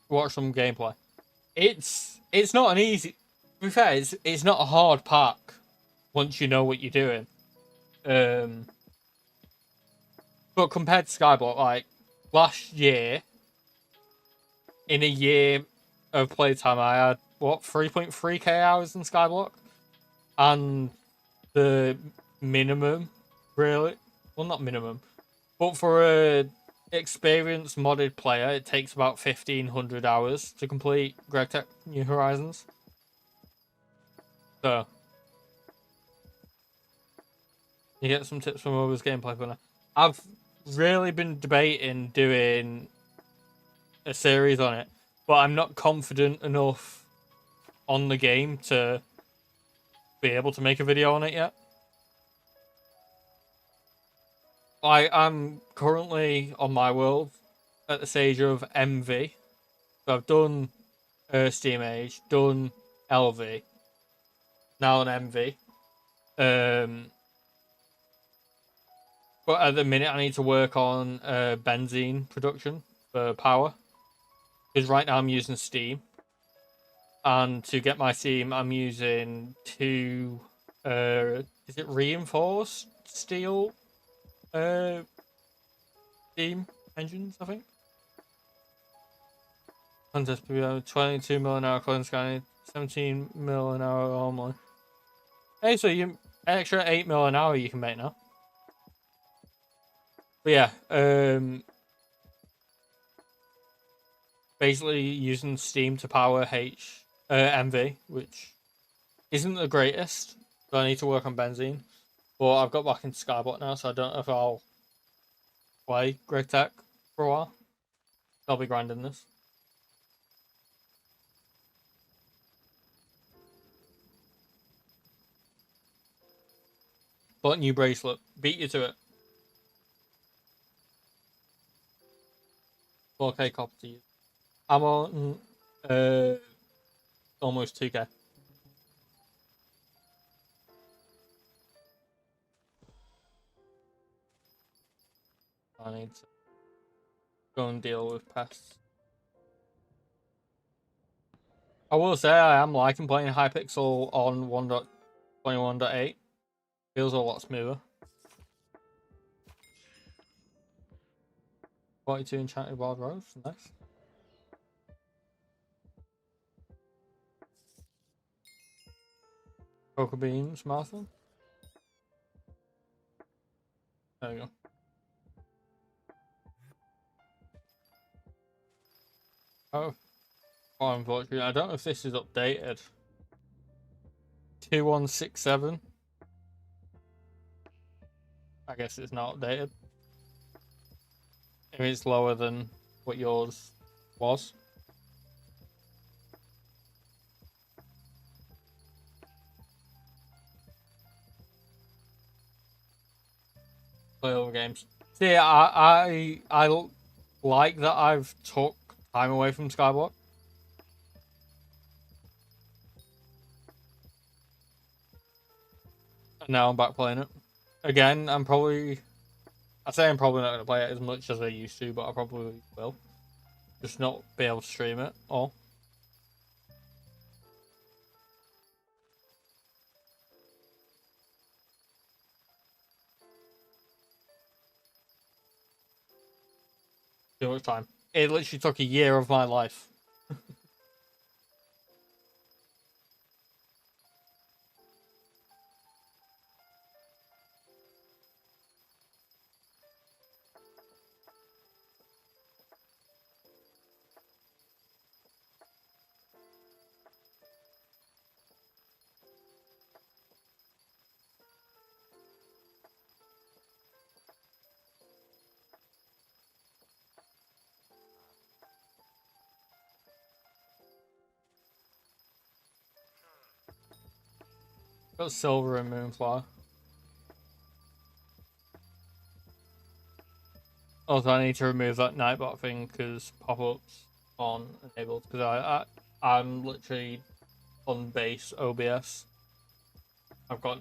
Watch some gameplay. It's not an easy. To be fair, it's not a hard pack once you know what you're doing. But compared to Skyblock, like last year, in a year of playtime, I had what 3.3k hours in Skyblock, and the minimum, really, well, not minimum, but for a experienced modded player, it takes about 1,500 hours to complete Greg Tech New Horizons. So you get some tips from others' gameplay for now. I've really been debating doing a series on it, but I'm not confident enough on the game to be able to make a video on it yet. I'm currently on my world at the stage of MV. So I've done Steam Age, done LV, now an MV. But at the minute, I need to work on benzene production for power. Because right now I'm using Steam. And to get my Steam, I'm using two... is it reinforced steel Steam engines, I think? Contest 22 mil an hour clone scanning, 17 mil an hour normally. Hey, so you extra 8 mil an hour you can make now. But yeah, basically using Steam to power MV, which isn't the greatest, So I need to work on benzene. But I've got back into Skyblock now, so I don't know if I'll play Greg Tech for a while. I'll be grinding this. But new bracelet. Beat you to it. 4K copper to use. I'm on almost 2K. I need to go and deal with pests. I will say I am liking playing Hypixel on 1.21.8. Feels a lot smoother. 42 enchanted wild rose, nice. Cocoa beans, marathon. There we go. Oh, unfortunately, I don't know if this is updated. 2167. I guess it's not updated. If it's lower than what yours was. Play other games. See, I like that I've took time away from Skyblock. And now I'm back playing it. Again, I'd say I'm probably not going to play it as much as I used to, but I probably will. Just not be able to stream it all. Too much time. It literally took a year of my life. Got silver and moonflower. Also, I need to remove that nightbot thing because pop-ups aren't enabled. Because I'm literally on base OBS. I've got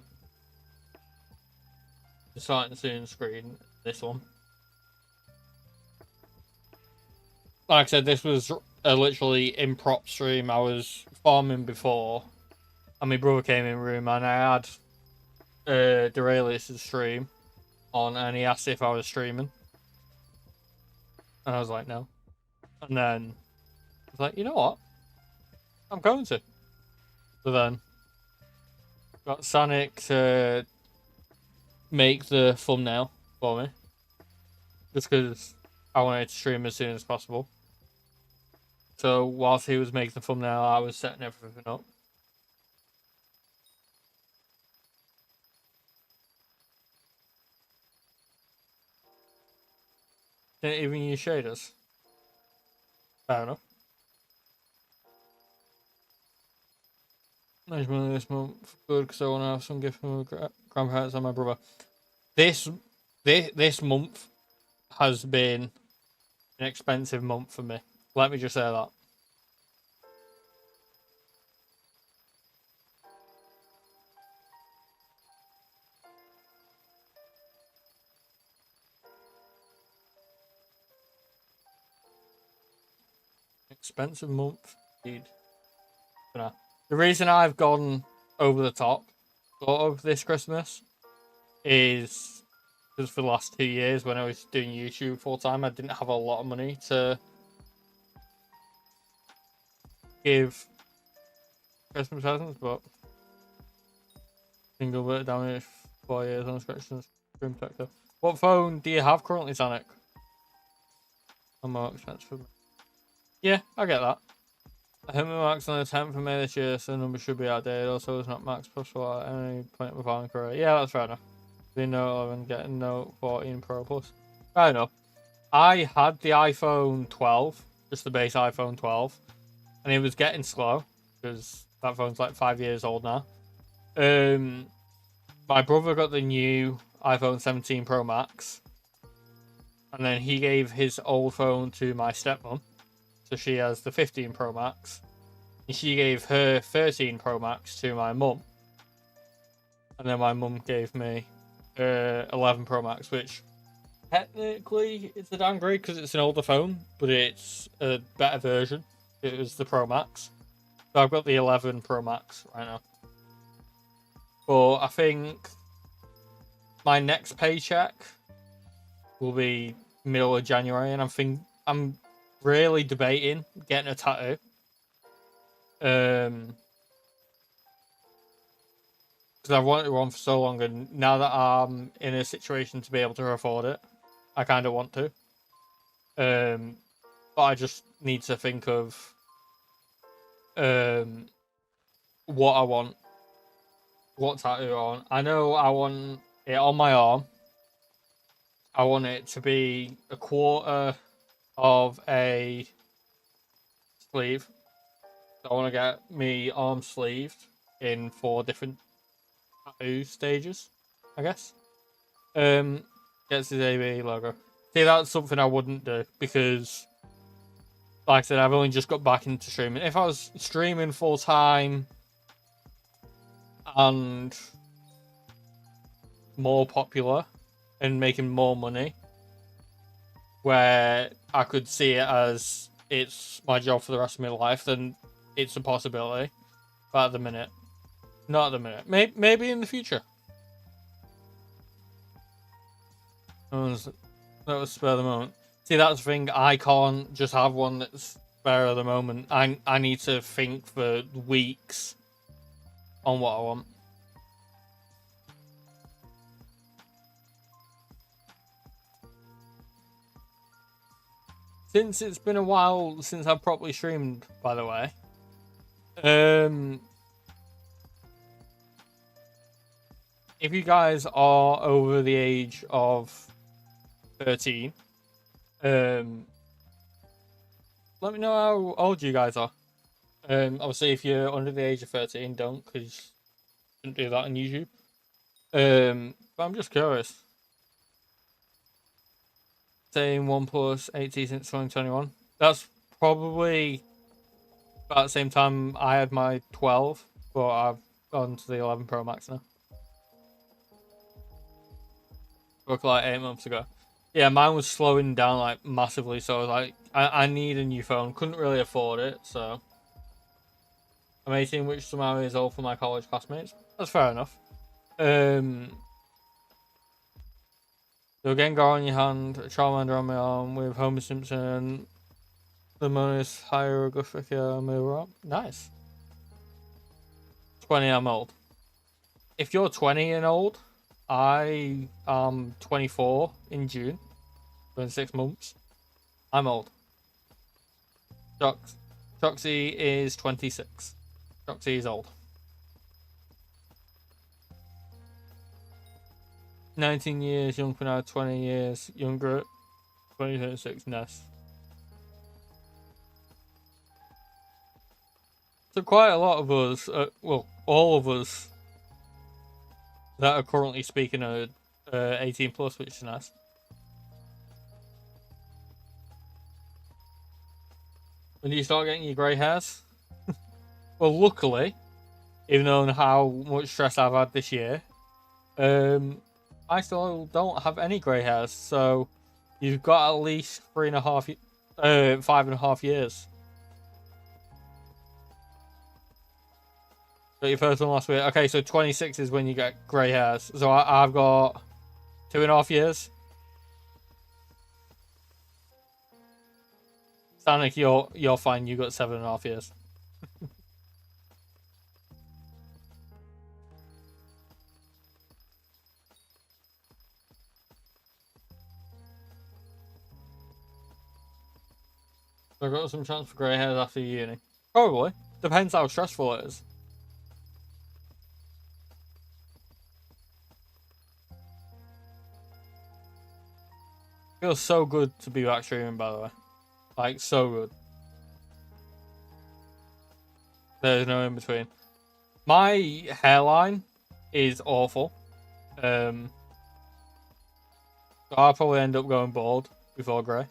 the starting soon screen. This one. Like I said, this was a literally improp stream. I was farming before, and my brother came in room, and I had Derailius' stream on, and he asked if I was streaming, and I was like, no. And then I was like, you know what? I'm going to. So then got Sonic to make the thumbnail for me, just because I wanted to stream as soon as possible. So whilst he was making the thumbnail, I was setting everything up. Didn't even use shaders. Fair enough. Nice money this month. Good, because I want to have some gift from my grandparents and my brother. This month has been an expensive month for me. Let me just say that. Expensive month, indeed. The reason I've gone over the top, sort of, this Christmas is because for the last 2 years when I was doing YouTube full time, I didn't have a lot of money to give Christmas presents, but single bit damage 4 years on scratches screen protector. What phone do you have currently, Sonic? I'm more expensive. Yeah, I get that. I hit my max on the 10th of May this year, so the number should be outdated. Also, it's not max possible at any point with Alan Career. Yeah, that's fair enough. The Note 11 getting Note 14 Pro Plus. Fair enough. I had the iPhone 12, just the base iPhone 12, and it was getting slow because that phone's like 5 years old now. My brother got the new iPhone 17 Pro Max, and then he gave his old phone to my stepmom, so she has the 15 Pro Max, and she gave her 13 Pro Max to my mum, and then my mum gave me 11 Pro Max, which technically it's a downgrade because it's an older phone, but it's a better version. It was the Pro Max, so I've got the 11 Pro Max right now. But I think my next paycheck will be middle of January, and I'm really debating getting a tattoo. Because I've wanted one for so long, and now that I'm in a situation to be able to afford it, I kind of want to. But I just need to think of what I want, what tattoo I want. I know I want it on my arm. I want it to be a quarter of a sleeve. So I want to get me arm sleeved in 4 different tattoo stages, I guess. Gets his AB logo. See, that's something I wouldn't do because, like I said, I've only just got back into streaming. If I was streaming full time and more popular and making more money, where I could see it as it's my job for the rest of my life, then it's a possibility. But at the minute, not at the minute. Maybe in the future. That was spare the moment. See, that's the thing. I can't just have one that's spare at the moment. I need to think for weeks on what I want. Since it's been a while since I've properly streamed, by the way. If you guys are over the age of 13, let me know how old you guys are. Obviously, if you're under the age of 13, don't, because you shouldn't do that on YouTube. But I'm just curious. Saying OnePlus 8T since 2021. That's probably about the same time I had my 12, but I've gone to the 11 Pro Max now. Broke like 8 months ago. Yeah, mine was slowing down like massively, so I was like, I need a new phone. Couldn't really afford it, so I'm 18, which somehow is old for my college classmates. That's fair enough. So Gengar on your hand, a Charmander on my arm with Homer Simpson, the Monis Hieroglyphic mirror. Nice. 20, I'm old. If you're 20 and old, I am 24 in June. So in 6 months. I'm old. Joxy is 26. Joxy is old. 19 years young for now, 20 years younger. 2036 Ness. So quite a lot of us, well, all of us that are currently speaking are 18 plus, which is nice. When do you start getting your grey hairs? Well, luckily, even though how much stress I've had this year, I still don't have any grey hairs. So you've got at least 5.5 years. Got your first one last week. Okay, so 26 is when you get grey hairs. So I've got 2.5 years. Stanek, you're fine. You got 7.5 years. So I got some chance for grey hairs after uni. Probably. Depends how stressful it is. Feels so good to be back streaming, by the way. Like, so good. There's no in between. My hairline is awful. So I'll probably end up going bald before grey.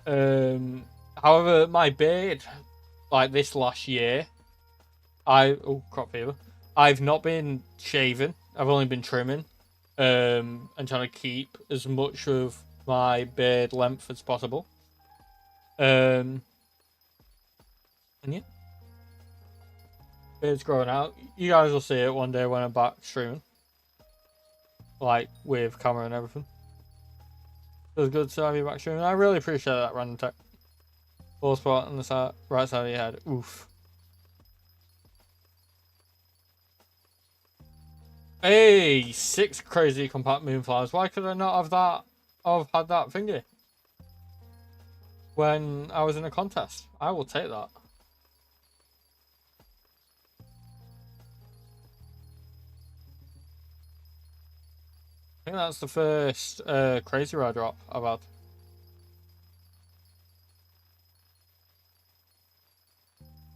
However, my beard, like this last year, crop fever. I've not been shaving. I've only been trimming, and trying to keep as much of my beard length as possible. And yeah, beard's growing out. You guys will see it one day when I'm back streaming, like with camera and everything. It was good to have you back streaming. I really appreciate that, random tech. Full spot on the right side of your head. Oof. Hey, 6 crazy compact moonflowers. Why could I not have that? I've had that thingy when I was in a contest. I will take that. I think that's the first crazy rare drop I've had.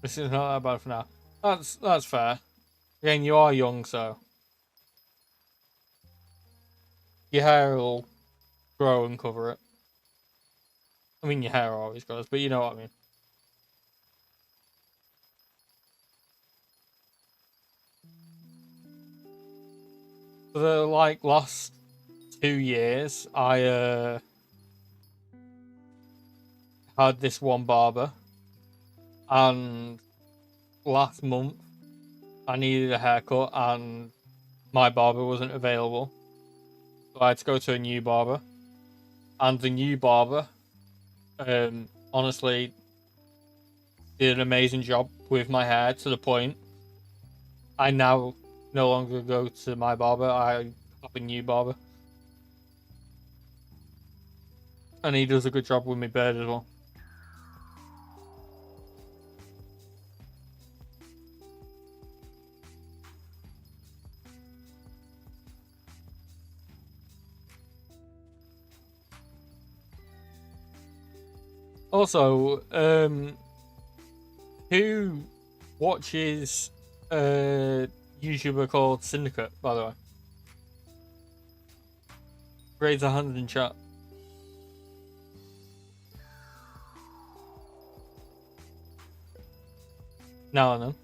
This is not that bad for now. That's fair. Again, you are young, so your hair will grow and cover it. I mean, your hair always grows, but you know what I mean. For the last 2 years, I had this one barber, and last month I needed a haircut and my barber wasn't available, so I had to go to a new barber, and the new barber honestly did an amazing job with my hair, to the point I now no longer go to my barber. I have a new barber, and he does a good job with my beard as well. Also, who watches a YouTuber called Syndicate, by the way? Raise a hand in chat. Now and then.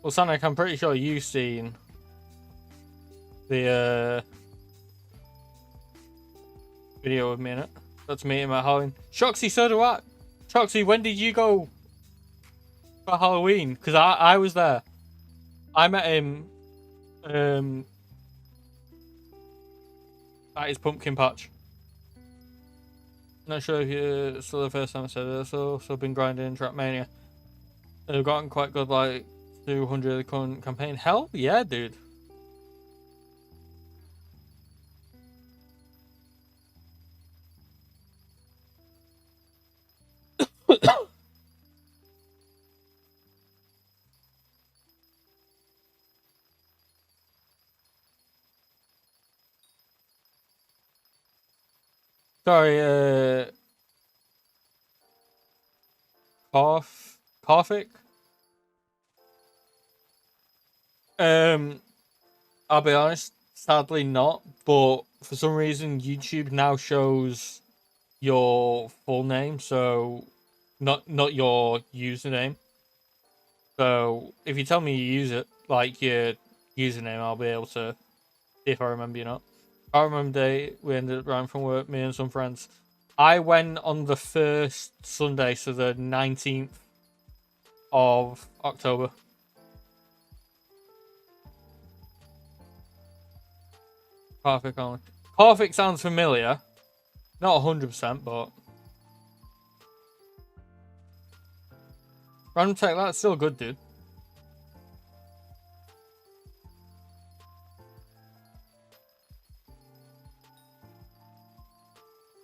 Well, Sonic, I'm pretty sure you've seen the video of me in it. That's me and my Halloween. Shoxy, so do I. Shoxy, when did you go for Halloween? Because I was there. I met him at his pumpkin patch. Not sure if you still the first time I said it. So been grinding Trapmania. They've gotten quite good, like 200 of the current campaign. Hell yeah, dude. Sorry, Karthik? I'll be honest, sadly not, but for some reason YouTube now shows your full name, so not your username. So if you tell me you use it, like your username, I'll be able to see if I remember you not. I remember the day we ended up running from work, me and some friends. I went on the first Sunday, so the 19th of October. Karthik only. Karthik sounds familiar. Not 100%, but random tech, that's still good, dude.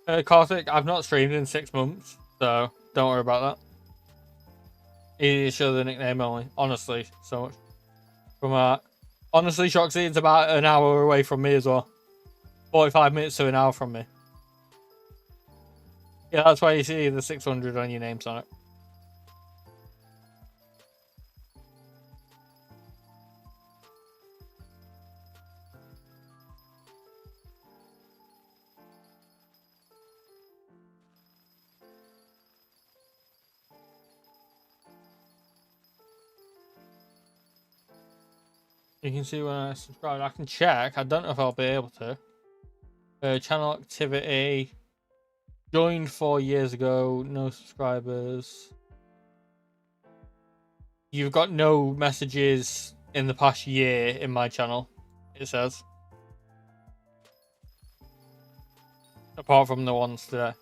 Karthik, I've not streamed in 6 months, so Don't worry about that. It's just the nickname only. Honestly, so much. From honestly, Shoxy, it's about an hour away from me as well. 45 minutes to an hour from me. Yeah, that's why you see the 600 on your name, Sonic. You can see when I subscribe. I can check. I don't know if I'll be able to. Channel activity. Joined 4 years ago. No subscribers. You've got no messages in the past year in my channel, it says. Apart from the ones today.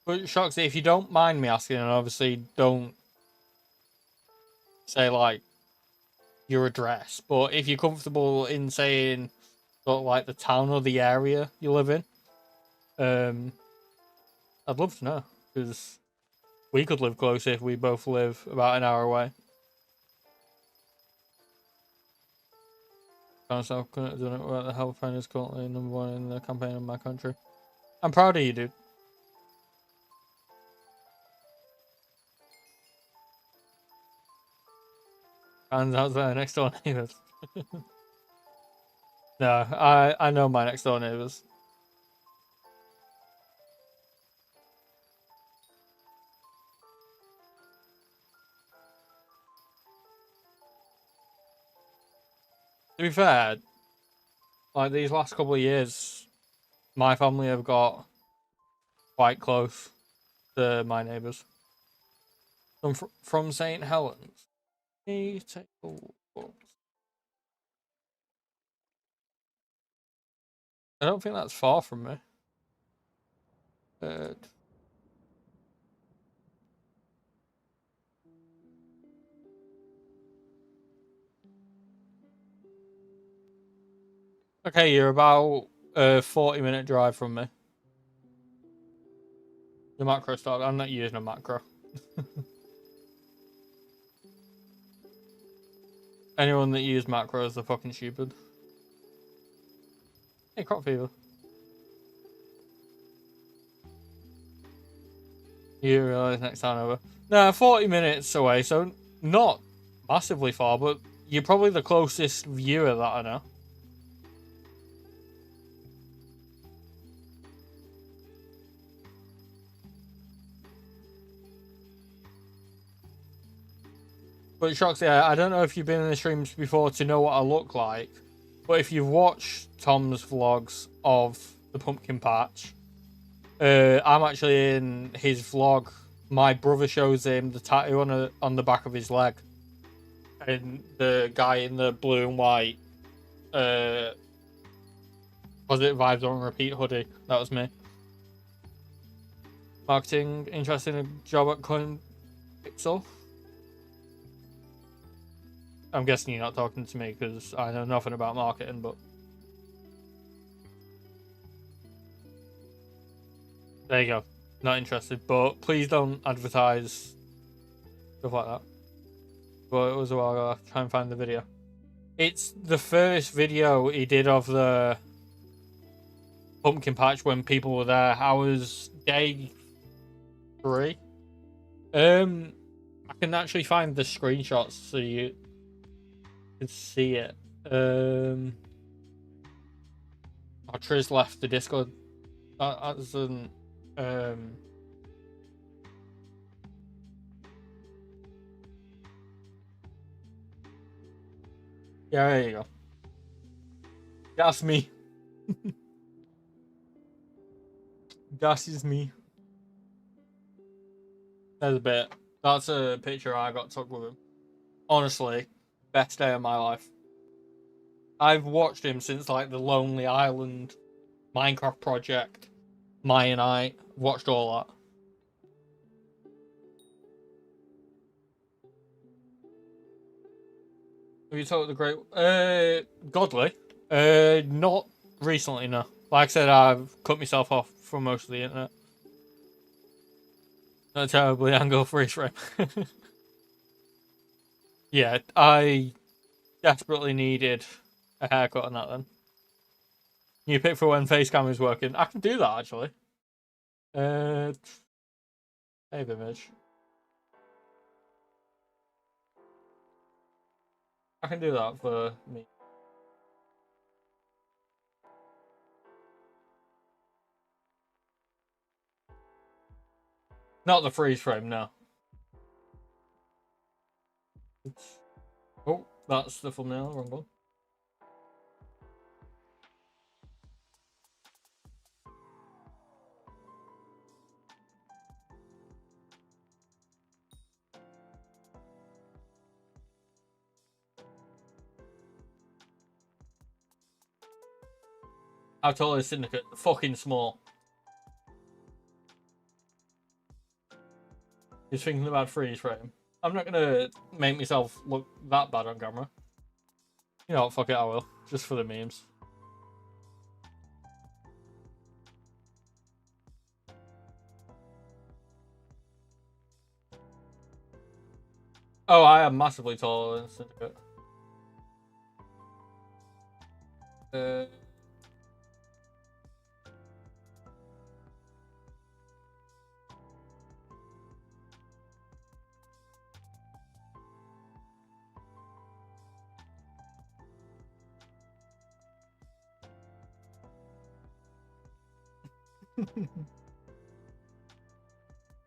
But Shoxy, if you don't mind me asking, and obviously don't say like your address, but if you're comfortable in saying sort of like the town or the area you live in, I'd love to know, because we could live closer if we both live about an hour away. I couldn't have done it without the help. Friend is currently #1 in the campaign in my country. I'm proud of you, dude. And that's our next door neighbours. No, I know my next door neighbours. To be fair, like these last couple of years, my family have got quite close to my neighbours. From St. Helens. Let me take a look. I don't think that's far from me. Okay, you're about a 40-minute drive from me. The macro start. I'm not using a macro. Anyone that used macros are fucking stupid. Hey, crop fever. You realise next time over. No, 40 minutes away, so not massively far, but you're probably the closest viewer that I know. But Shoxy, I don't know if you've been in the streams before to know what I look like, but if you've watched Tom's vlogs of the pumpkin patch, I'm actually in his vlog. My brother shows him the tattoo on the back of his leg, and the guy in the blue and white positive vibes on repeat hoodie. That was me. Marketing, interested in a job at Hypixel? I'm guessing you're not talking to me because I know nothing about marketing, but there you go. Not interested, but please don't advertise stuff like that. But it was a while ago. I'll try and find the video. It's the first video he did of the pumpkin patch when people were there. I was day 3. I can actually find the screenshots so you can see it. Triz left the Discord. That doesn't. Yeah, there you go. That's me. That is me. There's a bit. That's a picture I got took with him. Honestly, best day of my life. I've watched him since like the Lonely Island Minecraft project. Maya and I watched all that. Have you talked the great Godly? Not recently, no. Like I said, I've cut myself off from most of the internet. Not terribly angle freeze frame. Yeah, I desperately needed a haircut on that then. You pick for when facecam is working. I can do that actually. Save image. I can do that for me. Not the freeze frame, no. Oh, that's the thumbnail, wrong one. How tall is Syndicate? Fucking small. He's thinking about freeze frame. I'm not gonna make myself look that bad on camera. You know what, fuck it, I will. Just for the memes. Oh, I am massively taller than Syndicate.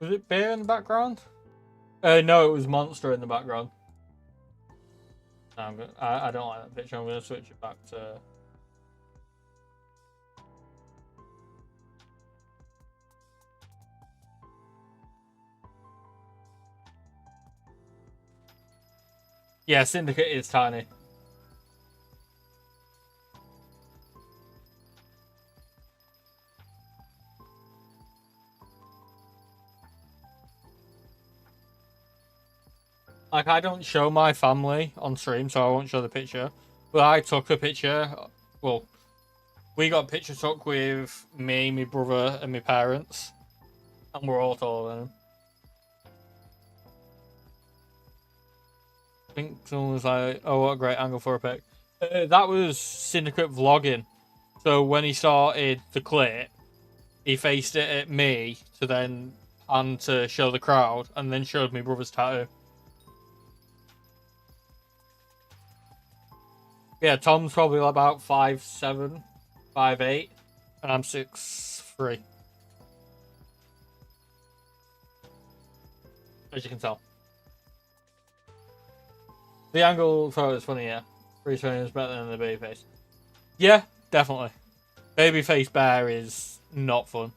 Was it beer in the background? No, it was Monster in the background. No, I don't like that picture. I'm gonna switch it back to. Yeah, Syndicate is tiny. Like, I don't show my family on stream, so I won't show the picture. But I took a picture. Well, we got a picture took with me, my brother, and my parents. And we're all taller than him. I think someone was like, oh, what a great angle for a pic. That was Syndicate vlogging. So when he started the clip, he faced it at me to then pan to show the crowd, and then showed my brother's tattoo. Yeah, Tom's probably about 5'7", 5'8", and I'm 6'3". As you can tell. The angle photo is funny, yeah. Freeze frame is better than the baby face. Yeah, definitely. Babyface bear is not fun.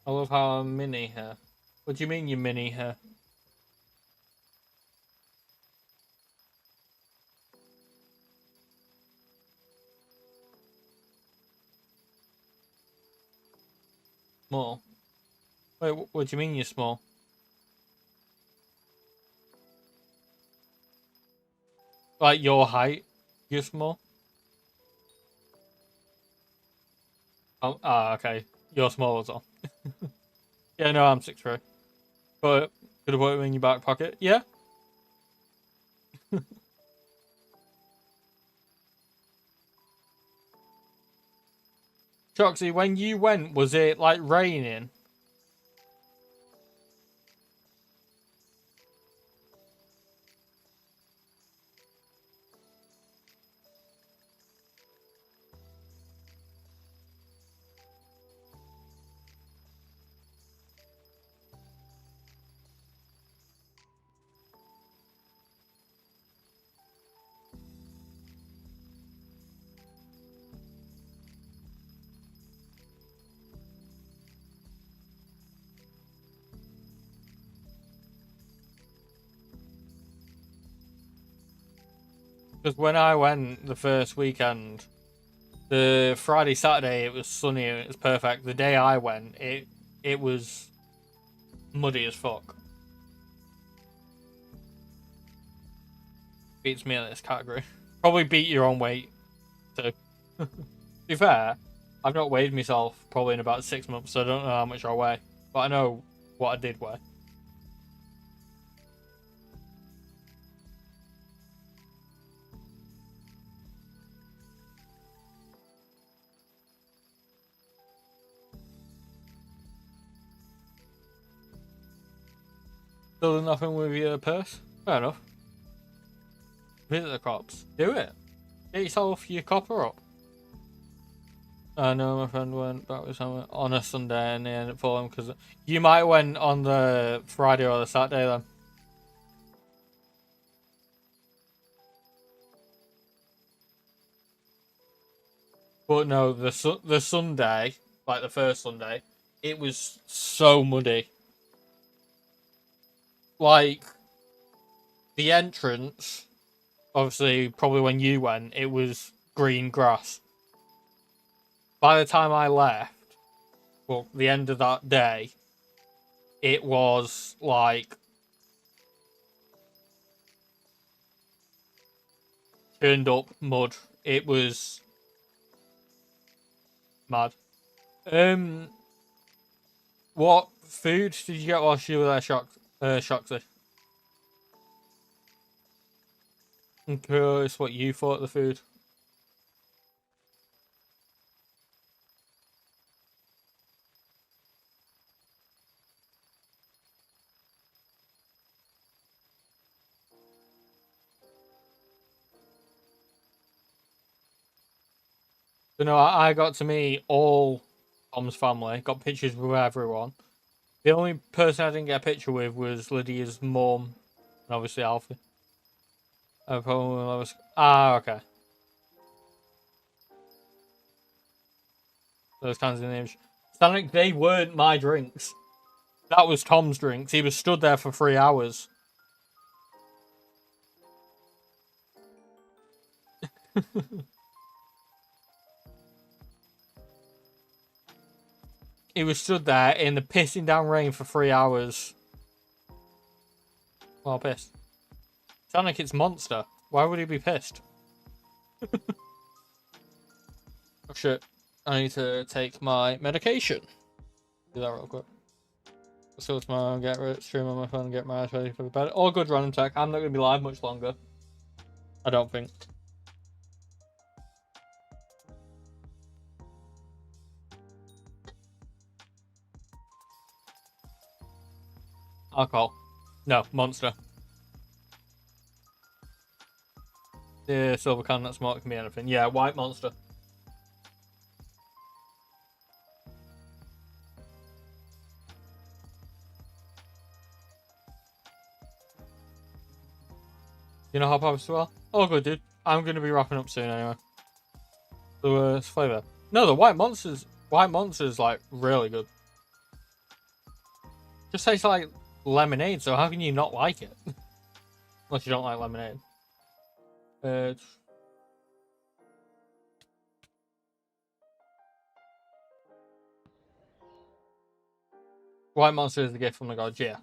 I love how I'm mini here. What do you mean you mini here? Small? Wait, what do you mean you're small? Like your height, you're small? Oh, okay. You're small as well. Yeah, no, I'm 6'3". But could have put it in your back pocket. Yeah. Choxy, when you went, was it like raining? Because when I went the first weekend, The Friday, Saturday, it was sunny and it was perfect. The day I went, it was muddy as fuck. Beats me in this category. Probably beat your own weight too. To be fair, I've not weighed myself probably in about 6 months, so I don't know how much I weigh. But I know what I did weigh. Still doing nothing with your purse? Fair enough. Visit the cops. Do it. Get yourself your copper up. I know my friend went back with someone on a Sunday and they ended up falling because you might went on the Friday or the Saturday then. But no, the Sunday, like the first Sunday, it was so muddy. Like the entrance, obviously, probably when you went, it was green grass. By the time I left, well, the end of that day, it was like turned up mud. It was mad. What food did you get whilst you were there, Shoxy? I'm curious what you thought of the food. So no, I got to meet all Tom's family. Got pictures with everyone. The only person I didn't get a picture with was Lydia's mum, and obviously Alfie. Okay. Those kinds of names. Stanek, they weren't my drinks. That was Tom's drinks. He was stood there for 3 hours. He was stood there in the pissing down rain for 3 hours. Well, pissed. Stanek, it's Monster. Why would he be pissed? Oh shit. I need to take my medication. Do that real quick. So tomorrow, get ready, stream on my phone, get my eyes ready for the bed. All good, random tech. I'm not going to be live much longer. I don't think. Alcohol. No, Monster. Yeah, silver can, that's smart, can be anything. Yeah, white Monster. You know hop as well? Oh, good, dude. I'm going to be wrapping up soon anyway. The worst flavour. No, the white monster's like really good. Just tastes like lemonade, so how can you not like it? Unless you don't like lemonade. White monster is the gift from the gods, yeah.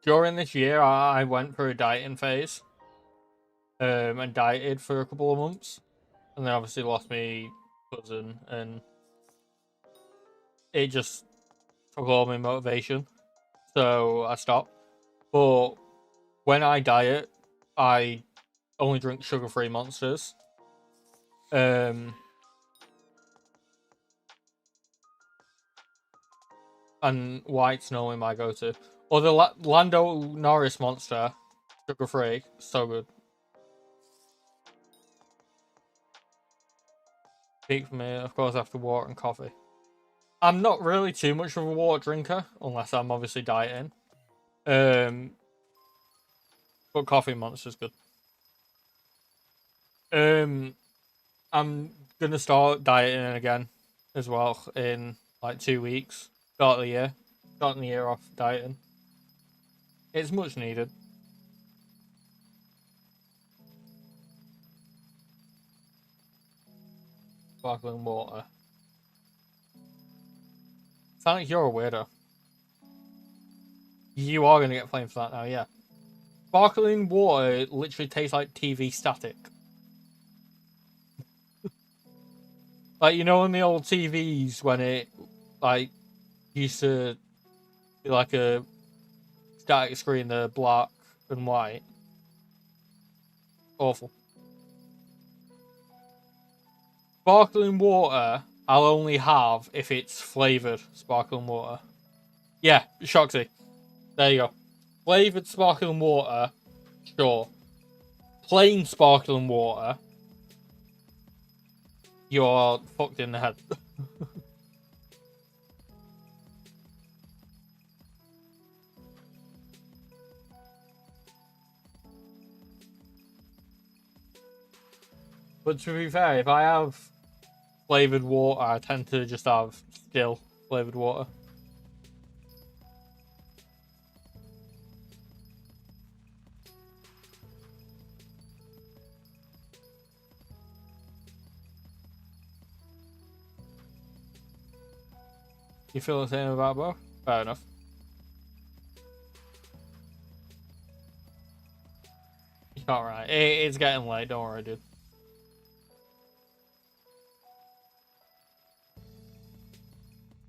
During this year, I went through a dieting phase. And dieted for a couple of months. And then obviously lost my cousin, and it just took all my motivation. So I stopped. But when I diet, I only drink sugar-free monsters. And white's normally my go-to. Or the Lando Norris monster, sugar-free, so good. Peak for me, of course, after water and coffee. I'm not really too much of a water drinker, unless I'm obviously dieting. But coffee monster's good. I'm gonna start dieting again as well in like 2 weeks. Start of the year. Starting the year off dieting. It's much needed. Sparkling water. Sound like you're a weirdo. You are going to get flamed for that now, yeah. Sparkling water literally tastes like TV static. Like, you know, on the old TVs when it, like, used to be like a static screen, the black and white. Awful. Sparkling water, I'll only have if it's flavoured sparkling water. Yeah, Shoxy. There you go. Flavoured sparkling water, sure. Plain sparkling water, you're fucked in the head. But to be fair, if I have flavoured water, I tend to just have still flavoured water. You feel the same about both? Fair enough. Alright, it's getting late, don't worry, dude.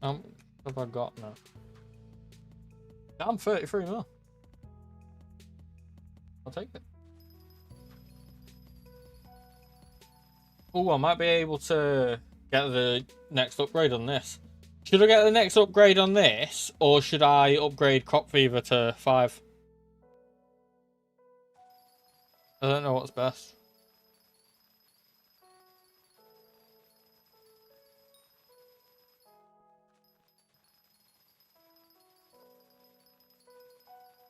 What have I got now? I'm 33 mil. I'll take it. Oh, I might be able to get the next upgrade on this. Should I get the next upgrade on this, or should I upgrade Crop Fever to 5? I don't know what's best.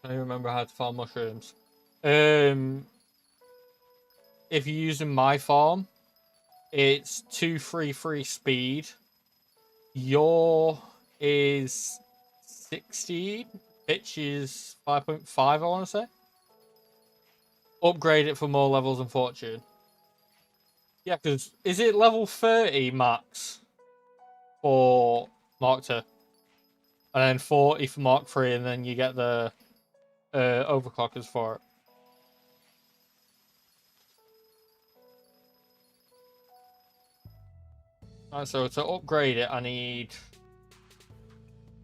I don't remember how to farm mushrooms. If you're using my farm, it's 233 speed. Your is 60. Pitch is 5.5, I want to say. Upgrade it for more levels and fortune. Yeah, because is it level 30 max for Mark 2? And then 40 for Mark 3, and then you get the overclockers for it. Alright, so to upgrade it, I need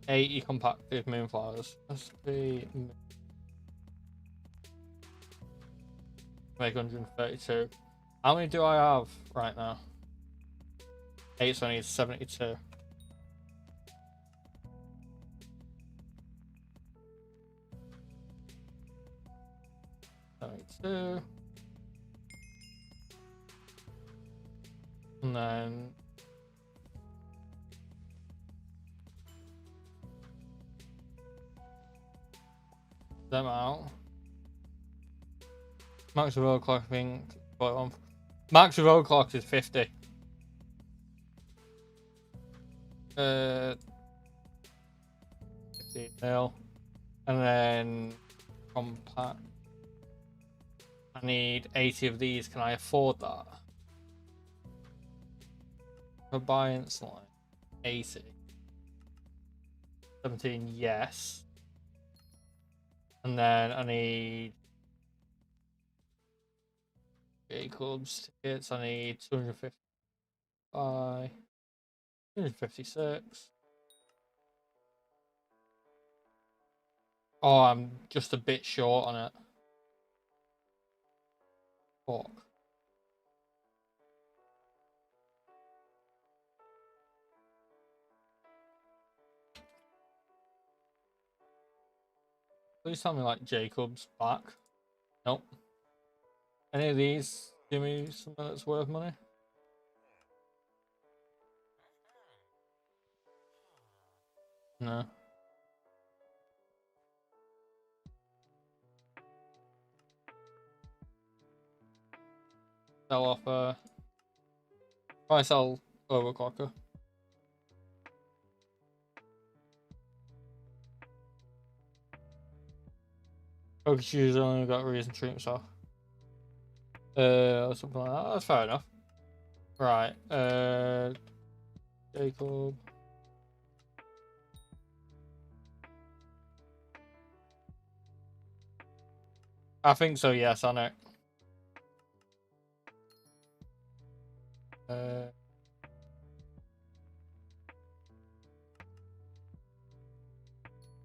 80 compacted moonflowers. Must be make 132. How many do I have right now? 8, so I need 72. And then them out. Max of overclock, I think. Max of overclock is 50. 15 mil. And then compact. I need 80 of these. Can I afford that? For buying slime. 80. 17, yes. And then I need Jacob's tickets. I need 255. 256. Oh, I'm just a bit short on it. Fuck. Please tell me like Jacob's back. Nope. Any of these give me something that's worth money? No. Sell off I sell overclocker. Focus user only got reason treatment off. Something like that. That's fair enough. Right. Jacob. I think so, yes, on it. There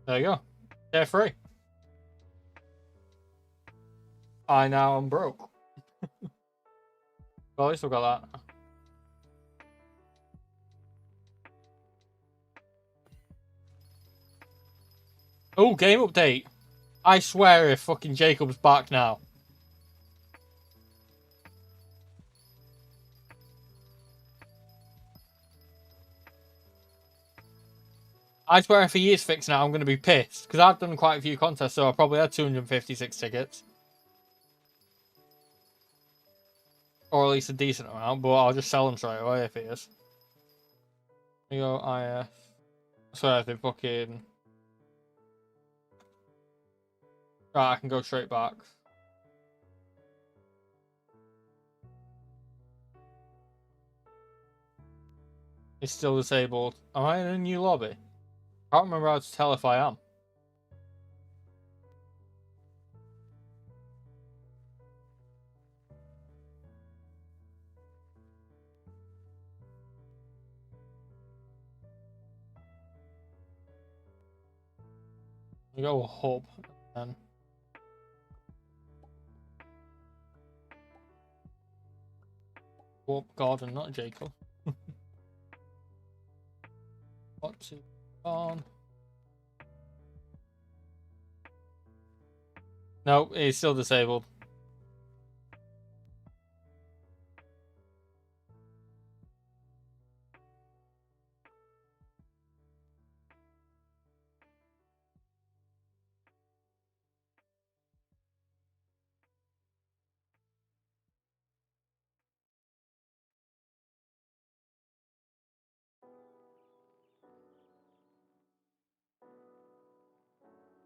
you go. They're free. I now am broke. Well, at least I've got that. Oh, game update. I swear if fucking Jacob's back now. I swear if he is fixed now, I'm going to be pissed. Because I've done quite a few contests, so I probably had 256 tickets. Or at least a decent amount, but I'll just sell them straight away if he is. There you go, IF. I swear if they fucking... Right, I can go straight back. It's still disabled. Am I in a new lobby? I can't remember how to tell if I am. We go hub and Warp Garden, not Jacob. What's it on? No, he's still disabled.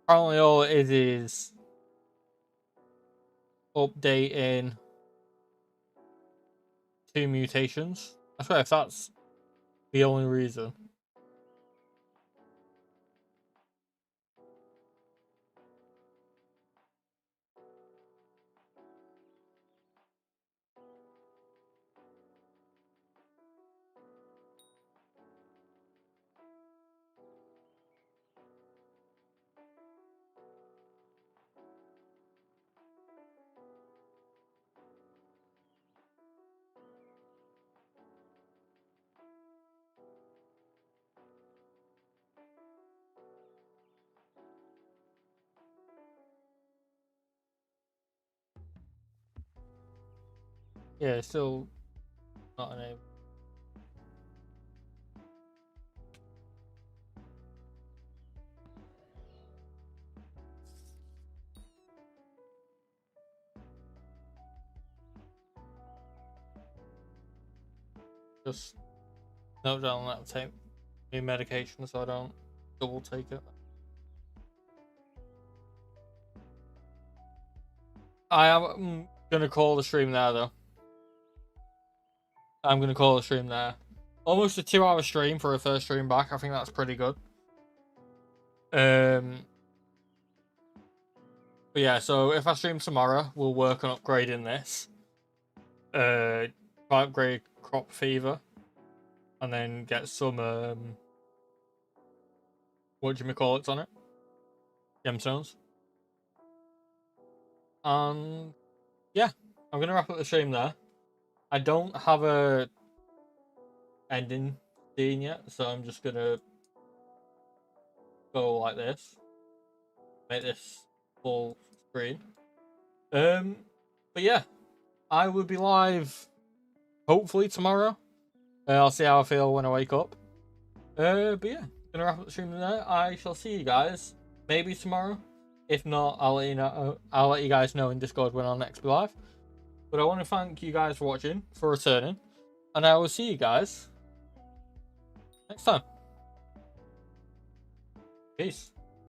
Apparently all it is updating 2 mutations. I swear if that's the only reason. Yeah, it's still not enabled. Just note down that take new medication so I don't double take it. I am gonna call the stream there though. I'm gonna call the stream there. Almost a 2-hour stream for a first stream back. I think that's pretty good. But yeah, so if I stream tomorrow, we'll work on upgrading this. Upgrade Crop Fever, and then get some what do you call it on it? Gemstones. And yeah, I'm gonna wrap up the stream there. I don't have a ending scene yet, so I'm just gonna go like this. Make this full screen. But yeah, I will be live hopefully tomorrow. I'll see how I feel when I wake up. But yeah, gonna wrap up the stream there. I shall see you guys maybe tomorrow. If not, I'll let you know. I'll let you guys know in Discord when I'll next be live. But I want to thank you guys for watching, for returning, and I will see you guys next time. Peace.